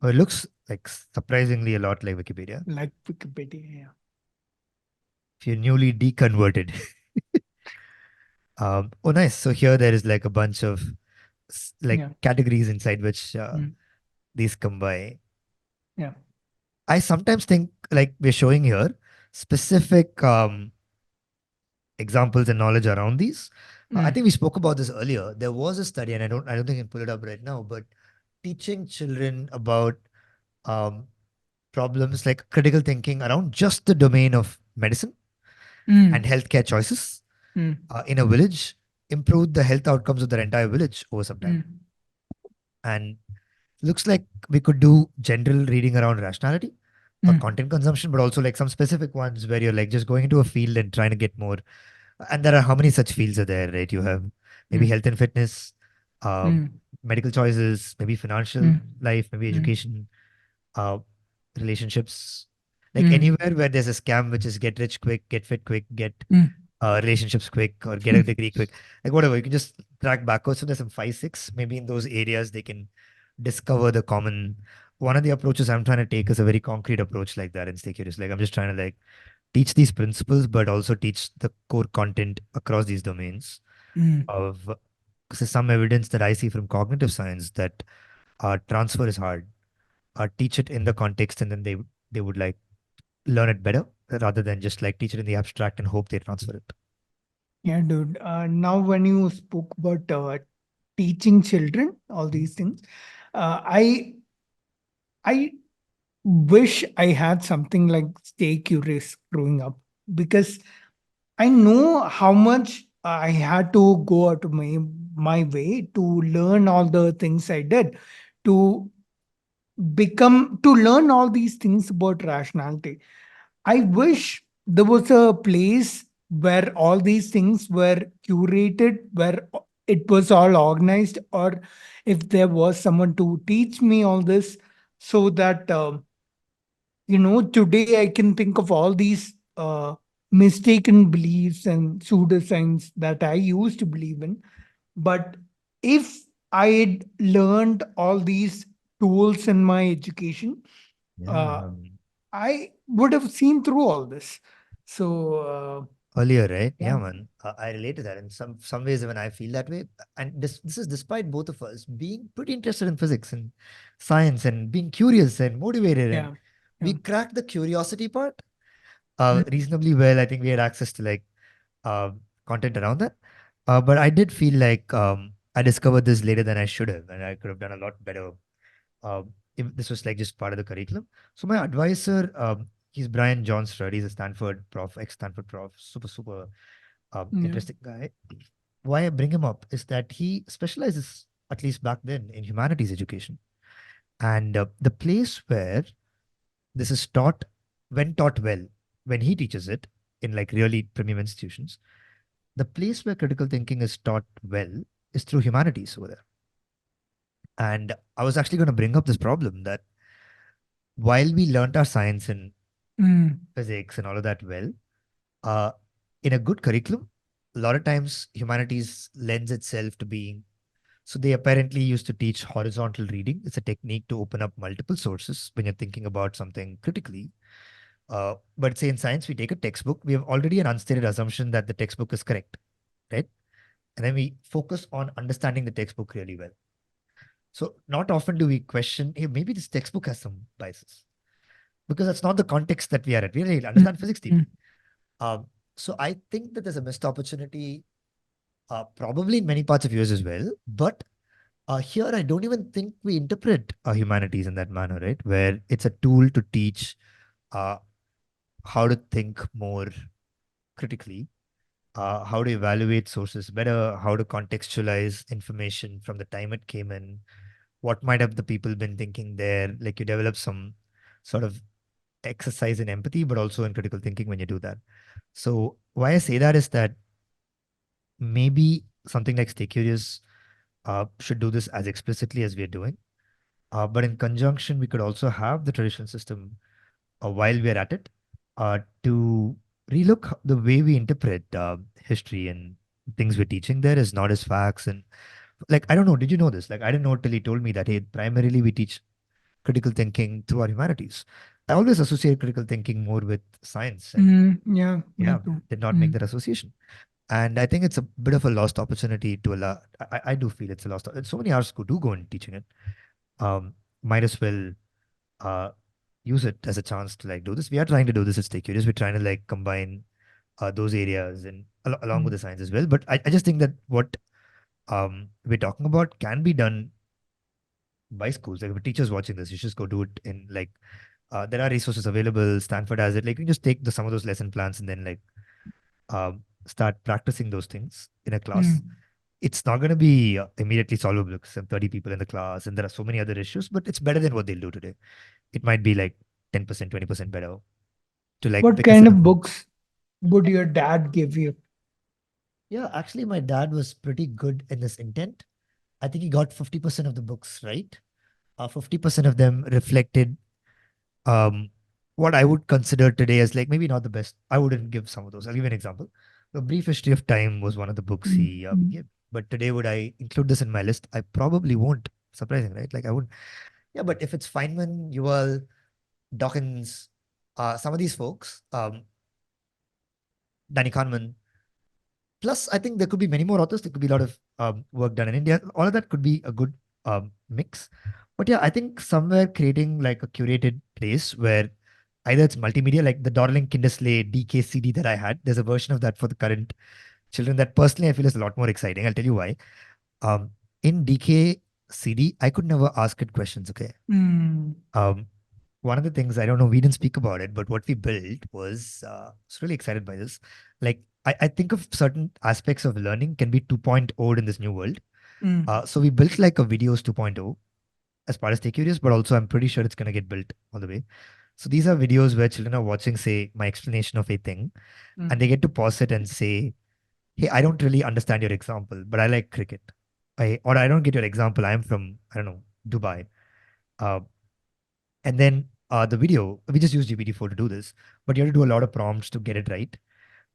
Oh, it looks like surprisingly a lot like Wikipedia. Like Wikipedia. Yeah. If you're newly deconverted. Oh, nice. So here there is like a bunch of like Yeah. categories inside which Mm. these come by. Yeah. I sometimes think like we're showing here specific examples and knowledge around these. I Mm. think we spoke about this earlier. There was a study, and I don't think I can pull it up right now, but teaching children about um, problems like critical thinking around just the domain of medicine and Mm. healthcare choices Mm. in a village improved the health outcomes of their entire village over some time. Mm. And looks like we could do general reading around rationality or Mm. content consumption, but also like some specific ones where you're like just going into a field and trying to get more. And there are how many such fields are there, right? You have maybe Mm. health and fitness, um, Mm. medical choices, maybe financial Mm. life, maybe Mm. education, uh, relationships. Like Mm. anywhere where there's a scam, which is get rich quick, get fit quick, get Mm. relationships quick, or get a degree quick, like whatever. You can just track backwards. So there's some 5, 6, maybe in those areas they can discover the common. One of the approaches I'm trying to take is a very concrete approach like that in Stay Curious. Like I'm just trying to like teach these principles, but also teach the core content across these domains Mm. of because there's some evidence that I see from cognitive science that transfer is hard. Teach it in the context, and then they would like learn it better rather than just like teach it in the abstract and hope they transfer it. Yeah, dude. Now, when you spoke about teaching children all these things, I wish I had something like Stay Curious growing up, because I know how much I had to go out of my way to learn all the things I did, to to learn all these things about rationality. I wish there was a place where all these things were curated, where it was all organized, or if there was someone to teach me all this, so that today I can think of all these mistaken beliefs and pseudoscience that I used to believe in. But if I had learned all these tools in my education, Yeah. uh, I would have seen through all this. So earlier, right? Yeah. Yeah, man. I relate to that. In some ways, even I feel that way. And this is despite both of us being pretty interested in physics and science and being curious and motivated. And Yeah. we Yeah. cracked the curiosity part Mm. reasonably well. I think we had access to like uh, content around that. But I did feel like I discovered this later than I should have, and I could have done a lot better if this was like just part of the curriculum. So my advisor, he's Brian Johnsrud. He's a Stanford prof, ex-Stanford prof, super Yeah. interesting guy. Why I bring him up is that he specializes, at least back then, in humanities education. And the place where this is taught, when taught well, when he teaches it in like really premium institutions, the place where critical thinking is taught well is through humanities over there. And I was actually going to bring up this problem that while we learnt our science and Mm. physics and all of that well, uh, in a good curriculum, a lot of times humanities lends itself to being. So they apparently used to teach horizontal reading. It's a technique to open up multiple sources when you're thinking about something critically. But say in science, we take a textbook, we have already an unstated assumption that the textbook is correct, right? And then we focus on understanding the textbook really well. So not often do we question, hey, maybe this textbook has some biases because that's not the context that we are at. We really understand physics deeply. Mm. So I think that there's a missed opportunity, probably in many parts of yours as well. But here, I don't even think we interpret humanities in that manner, right? Where it's a tool to teach uh, how to think more critically, how to evaluate sources better, how to contextualize information from the time it came in, what might have the people been thinking there. Like you develop some sort of exercise in empathy, but also in critical thinking when you do that. So why I say that is that maybe something like Stay Curious should do this as explicitly as we are doing. But in conjunction, we could also have the traditional system while we are at it to relook the way we interpret history and things we're teaching there is not as facts. And like, I don't know, did you know this? Like, I didn't know till he told me that, hey, primarily we teach critical thinking through our humanities. I always associate critical thinking more with science and Yeah. Me yeah, too. did not make Mm. that association. And I think it's a bit of a lost opportunity to allow. I do feel it's a lost. So many hours who do go in teaching it. Might as well uh, use it as a chance to like do this. We are trying to do this at Stay Curious. We're trying to like combine those areas and along with Mm. the science as well. But I just think that what we're talking about can be done by schools. Like if a teacher's watching this, you should just go do it in like there are resources available. Stanford has it. Like you can just take some of those lesson plans and then like start practicing those things in a class. Mm. It's not going to be immediately solvable because there are 30 people in the class and there are so many other issues, but it's better than what they'll do today. It might be like 10%, 20% better to like What pick a kind set of of books. books would your dad give you? Yeah, actually, my dad was pretty good in this intent. I think he got 50% of the books right. 50% of them reflected um, what I would consider today as like maybe not the best. I wouldn't give some of those. I'll give you an example. A Brief History of Time was one of the books Mm. he Mm. gave. But today, would I include this in my list? I probably won't. Surprising, right? Like I wouldn't. Yeah, but if it's Feynman, Yuval, Dawkins, some of these folks, Danny Kahneman, plus I think there could be many more authors. There could be a lot of work done in India. All of that could be a good mix. But yeah, I think somewhere creating like a curated place where either it's multimedia, like the Darling Kindersley DK CD that I had. There's a version of that for the current children that personally I feel is a lot more exciting. I'll tell you why. Um, in DK CD, I could never ask it questions. Okay. Mm. Um, One of the things I don't know, we didn't speak about it, but what we built was, I was really excited by this. Like, I think of certain aspects of learning can be 2.0 in this new world. Mm. So we built like a videos 2.0 as part of Stay Curious, but also I'm pretty sure it's going to get built all the way. So these are videos where children are watching, say, my explanation of a thing, and Mm. they get to pause it and say, hey, I don't really understand your example, but I like cricket. Or I don't get your example. I'm from, I don't know, Dubai. Uh, and then the video, we just use GPT-4 to do this, but you have to do a lot of prompts to get it right.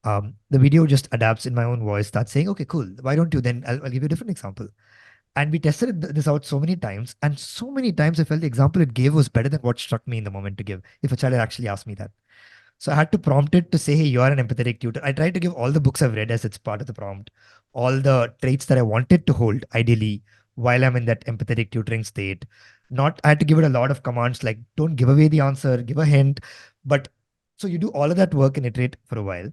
The video just adapts in my own voice, starts saying, okay, cool. Why don't you then? I'll give you a different example. And we tested this out so many times, and so many times I felt the example it gave was better than what struck me in the moment to give if a child had actually asked me that. So I had to prompt it to say, hey, you are an empathetic tutor. I tried to give all the books I've read as it's part of the prompt, all the traits that I wanted to hold, ideally, while I'm in that empathetic tutoring state. Not, I had to give it a lot of commands like, don't give away the answer, give a hint. But so you do all of that work and iterate for a while.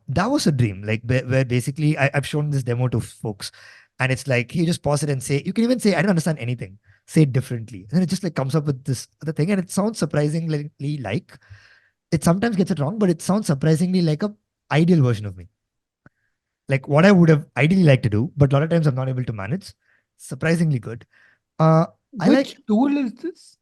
That was a dream, like where basically I've shown this demo to folks, and it's like you just pause it and say, you can even say, I don't understand anything, say it differently. And then it just like comes up with this other thing, and it sounds surprisingly like it sometimes gets it wrong, but it sounds surprisingly like a ideal version of me. Like what I would have ideally liked to do, but a lot of times I'm not able to manage. Surprisingly good. Uh, I like Which tool is this?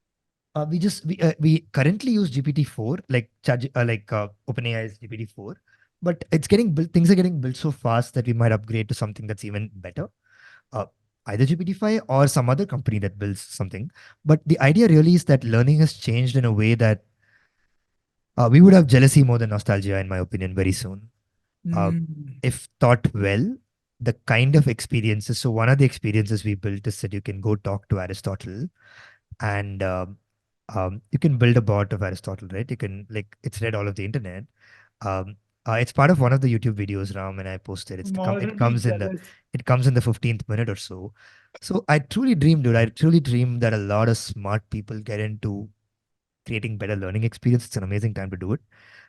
we currently use GPT-4, like OpenAI's GPT-4, but it's getting built. Things are getting built so fast that we might upgrade to something that's even better. Uh, Either GPT-5 or some other company that builds something. But the idea really is that learning has changed in a way that we would have jealousy more than nostalgia, in my opinion, very soon. If taught well, the kind of experiences. So one of the experiences we built is that you can go talk to Aristotle, and you can build a bot of Aristotle, right? You can like it's read all of the internet. It's part of one of the YouTube videos, Ram, and I posted. I'm It already comes in jealous. 15th minute or so. So I truly dream, dude. I truly dream that a lot of smart people get into creating better learning experience. It's an amazing time to do it.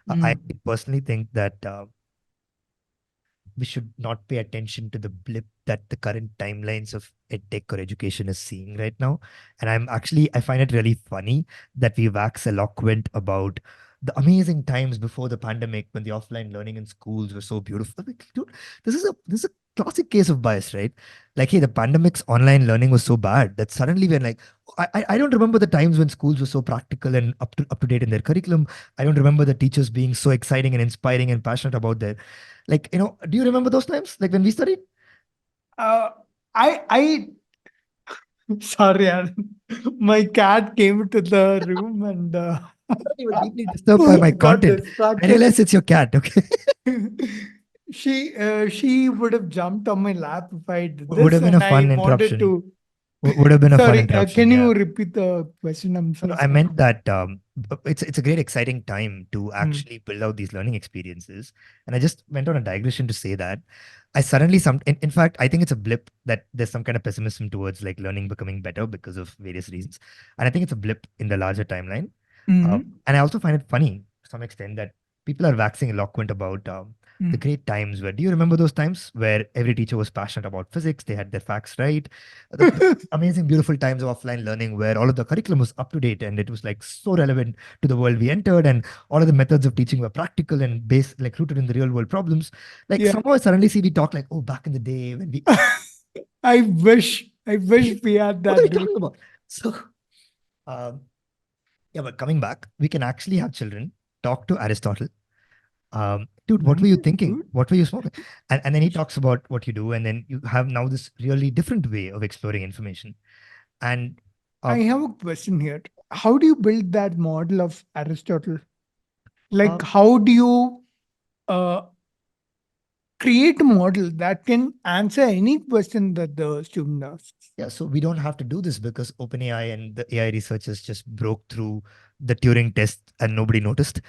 I personally think that we should not pay attention to the blip that the current timelines of edtech or education is seeing right now. And I find it really funny that we wax eloquent about the amazing times before the pandemic when the offline learning in schools were so beautiful. Like, dude, this is a classic case of bias, right? Like, hey, the pandemic's online learning was so bad that suddenly when like I don't remember the times when schools were so practical and up to date in their curriculum. I don't remember the teachers being so exciting and inspiring and passionate about their like, do you remember those times? Like when we studied? Uh, I sorry, Aaron. My cat came to the room and You were deeply disturbed by my got content. I distracted. realize it's your cat, okay? She would have jumped on my lap if I did Would this, have been a and I fun wanted interruption. to. Would have been a fun Sorry, interruption, can yeah. you repeat the question? I'm No, so no, I sorry. meant that it's a great exciting time to Hmm. actually build out these learning experiences. And I just went on a digression to say that I suddenly in fact I think it's a blip that there's some kind of pessimism towards like learning becoming better because of various reasons. And I think it's a blip in the larger timeline. And I also find it funny to some extent that people are waxing eloquent about the great times where, do you remember those times where every teacher was passionate about physics? They had their facts right. The amazing, beautiful times of offline learning where all of the curriculum was up to date and it was like so relevant to the world we entered, and all of the methods of teaching were practical and based, like rooted in the real world problems. Like Yeah. somehow I suddenly see we talk like, oh, back in the day when we. I wish we had What are we that, dude. talking about? So, um, yeah, but coming back, we can actually have children talk to Aristotle. Dude, what were you Nice, thinking? dude. What were you smoking? And then he talks about what you do, and then you have now this really different way of exploring information. And I have a question here. How do you build that model of Aristotle? Like, um, how do you uh, create a model that can answer any question that the student asks? yeah, so we don't have to do this because OpenAI and the AI researchers just broke through the Turing test and nobody noticed.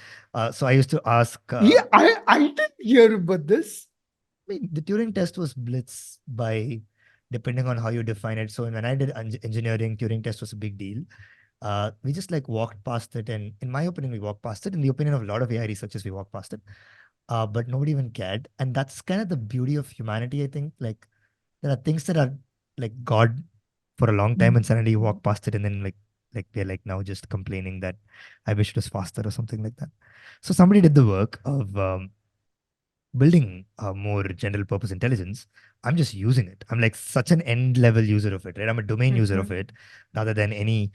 So I used to ask. Yeah, I didn't hear about this. I mean, the Turing test was blitz by depending on how you define it. So when I did engineering, Turing test was a big deal. We just like walked past it, and in my opinion, we walked past it. In the opinion of a lot of AI researchers, we walked past it. But nobody even cared, and that's kind of the beauty of humanity. I think like there are things that are like God for a long time, and suddenly you walk past it, and then like they're like now just complaining that I wish it was faster or something like that. So somebody did the work of building a more general purpose intelligence. I'm just using it. I'm like such an end level user of it, right? I'm a domain user of it rather than any,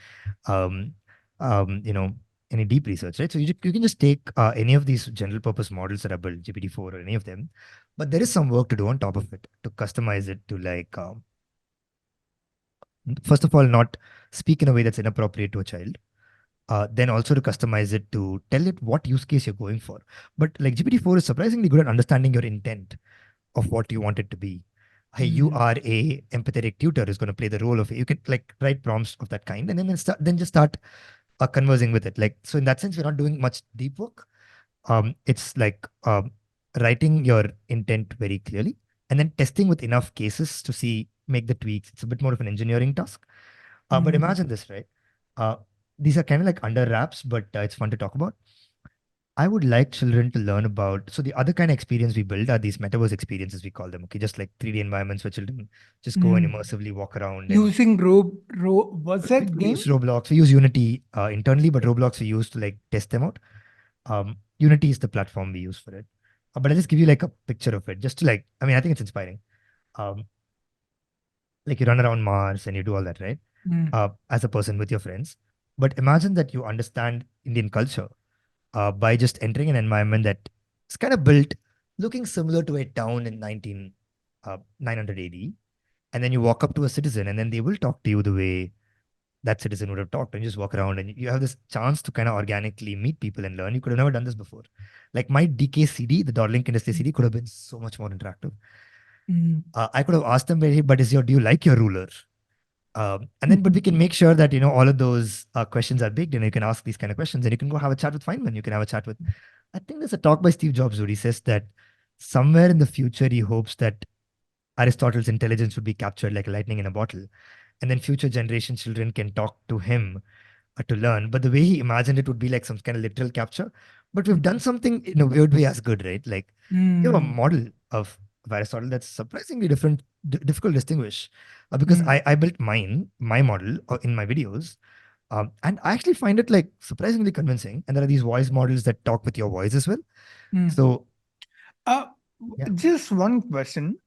um, you know, any deep research, right? So you can just take any of these general purpose models that are built, GPT-4 or any of them, but there is some work to do on top of it to customize it to like, first of all, not speak in a way that's inappropriate to a child. Then also to customize it to tell it what use case you're going for. But like GPT-4 is surprisingly good at understanding your intent of what you want it to be. Hey, you are a empathetic tutor is going to play the role of it. You can like write prompts of that kind, and then just start conversing with it. Like so, in that sense, we're not doing much deep work. It's like writing your intent very clearly and then testing with enough cases to make the tweaks. It's a bit more of an engineering task. But imagine this, right? Uh, these are kind of like under wraps, but it's fun to talk about. I would like children to learn about. So the other kind of experience we build are these metaverse experiences, we call them. Okay, just like 3D environments where children just go and immersively walk around. And Using what's that we game? use Roblox. We use Unity internally, but Roblox we use to like test them out. Unity is the platform we use for it. But I'll just give you like a picture of it, just to like. I mean, I think it's inspiring. Um, like you run around Mars and you do all that, right? As a person with your friends. But imagine that you understand Indian culture by just entering an environment that is kind of built looking similar to a town in 900 AD. And then you walk up to a citizen and then they will talk to you the way that citizen would have talked, and you just walk around and you have this chance to kind of organically meet people and learn. You could have never done this before. Like my DK CD, the Doddlink Industry CD, could have been so much more interactive. I could have asked them, "Hey, but do you like your ruler?" And then, but we can make sure that, all of those questions are baked in. You can ask these kind of questions and you can go have a chat with Feynman. You can have a chat with, I think there's a talk by Steve Jobs where he says that somewhere in the future, he hopes that Aristotle's intelligence would be captured like lightning in a bottle. And then future generation children can talk to him to learn. But the way he imagined it would be like some kind of literal capture. But we've done something in a weird way as good, right? Like you have a model of Aristotle that's surprisingly difficult to distinguish. Because I built my model in my videos. And I actually find it like surprisingly convincing. And there are these voice models that talk with your voice as well. So yeah. Just one question.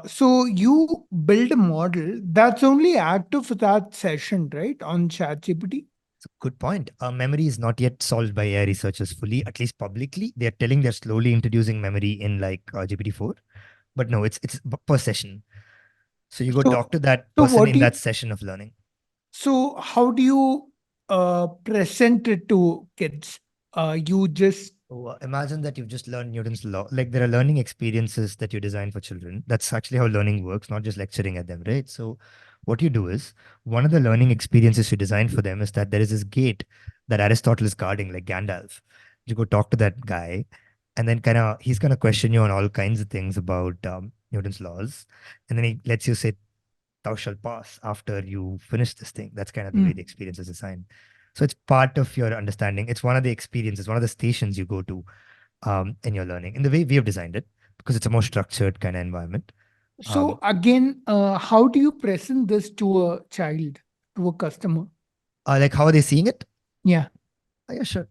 So you build a model that's only active for that session, right? On ChatGPT? Good point. Memory is not yet solved by AI researchers fully, at least publicly. They're telling they're slowly introducing memory in like GPT-4, but no, it's per session. So you go So, talk to that so person what in do you, that session of learning. so how do you present it to kids? You just So, imagine that you've just learned Newton's law. Like there are learning experiences that you design for children. That's actually how learning works, not just lecturing at them, right? So what you do is one of the learning experiences you design for them is that there is this gate that Aristotle is guarding, like Gandalf. You go talk to that guy, and then he's gonna question you on all kinds of things about Newton's laws, and then he lets you say, "Thou shalt pass" after you finish this thing. That's kind of the way the experience is designed. So it's part of your understanding. It's one of the experiences, one of the stations you go to in your learning, in the way we have designed it, because it's a more structured kind of environment. so again, how do you present this to a child, to a customer? Like how are they seeing it? Yeah. Yeah, sure.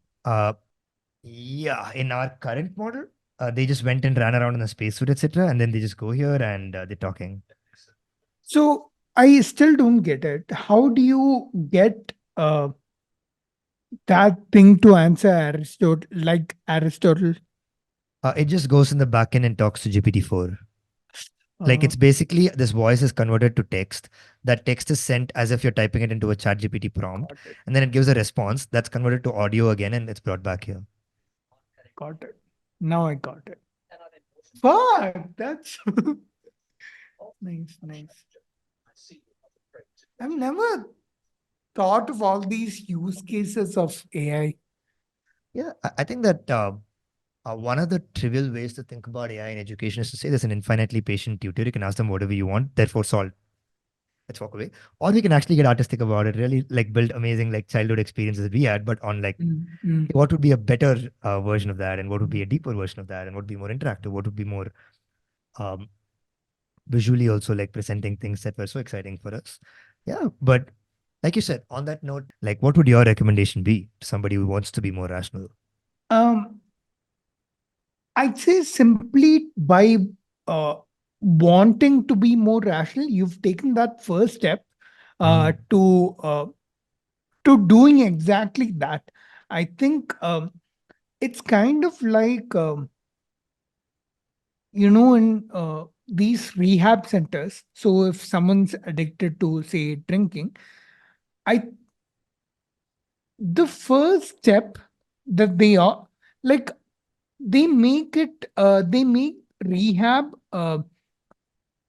Yeah, in our current model, they just went and ran around in a spacesuit, etc., and then they just go here and they're talking. So I still don't get it. How do you get that thing to answer Aristotle, like Aristotle? It just goes in the backend and talks to GPT-4. Like it's basically this voice is converted to text. That text is sent as if you're typing it into a chat GPT prompt. And then it gives a response that's converted to audio again and it's brought back here. Got it. Now I got it. Fuck, that's nice, nice. I've never thought of all these use cases of AI. Yeah, I think that one of the trivial ways to think about AI in education is to say there's an infinitely patient tutor. You can ask them whatever you want, therefore solve. Let's walk away. Or we can actually get artistic about it, really like build amazing like childhood experiences that we had, but on like what would be a better version of that, and what would be a deeper version of that, and what would be more interactive, what would be more visually also like presenting things that were so exciting for us. Yeah, but like you said, on that note, like what would your recommendation be to somebody who wants to be more rational? I'd say simply by wanting to be more rational, you've taken that first step to doing exactly that. I think it's kind of like in these rehab centers. So if someone's addicted to, say, drinking, I the first step that they are like they make rehab a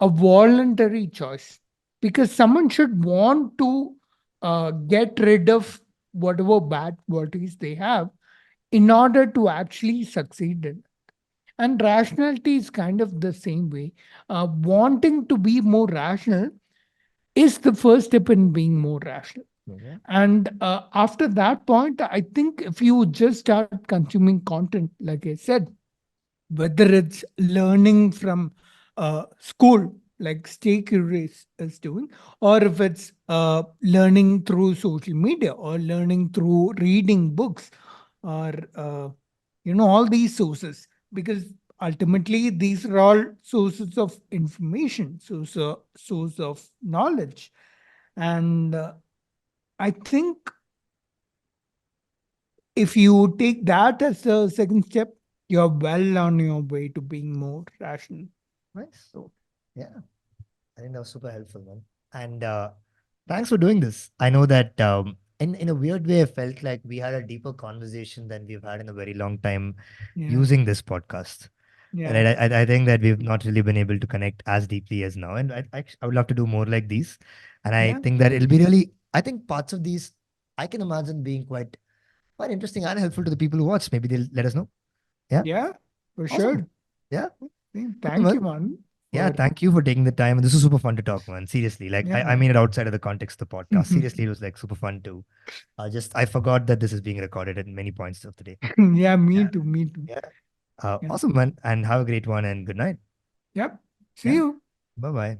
voluntary choice, because someone should want to get rid of whatever bad qualities they have in order to actually succeed in. And rationality is kind of the same way. Wanting to be more rational is the first step in being more rational. Mhm. And after that point, I think if you just start consuming content, like I said, whether it's learning from school, like Stay Curious is doing, or if it's learning through social media or learning through reading books or, all these sources, because ultimately these are all sources of information, source of knowledge. And I think if you take that as a second step, you're well on your way to being more rational. Nice. So, yeah, I think that was super helpful, man. And thanks for doing this. I know that in a weird way, I felt like we had a deeper conversation than we've had in a very long time Yeah. using this podcast. And Yeah. I think that we've not really been able to connect as deeply as now. And I would love to do more like these. And I Yeah. think that it'll be really, I think parts of these, I can imagine being quite interesting and helpful to the people who watch. Maybe they'll let us know. Yeah. Yeah. For Awesome. sure. Yeah. Cool, Thank man. you, man. Yeah, For thank you for taking the time. This is super fun to talk, man. Seriously, like yeah. I mean it outside of the context of the podcast. Seriously, it was like super fun to I forgot that this is being recorded at many points of the day. Yeah, me Yeah. too. Me too. Yeah. Yeah. Awesome, man. And have a great one and good night. Yep. See Yeah. you. Bye bye.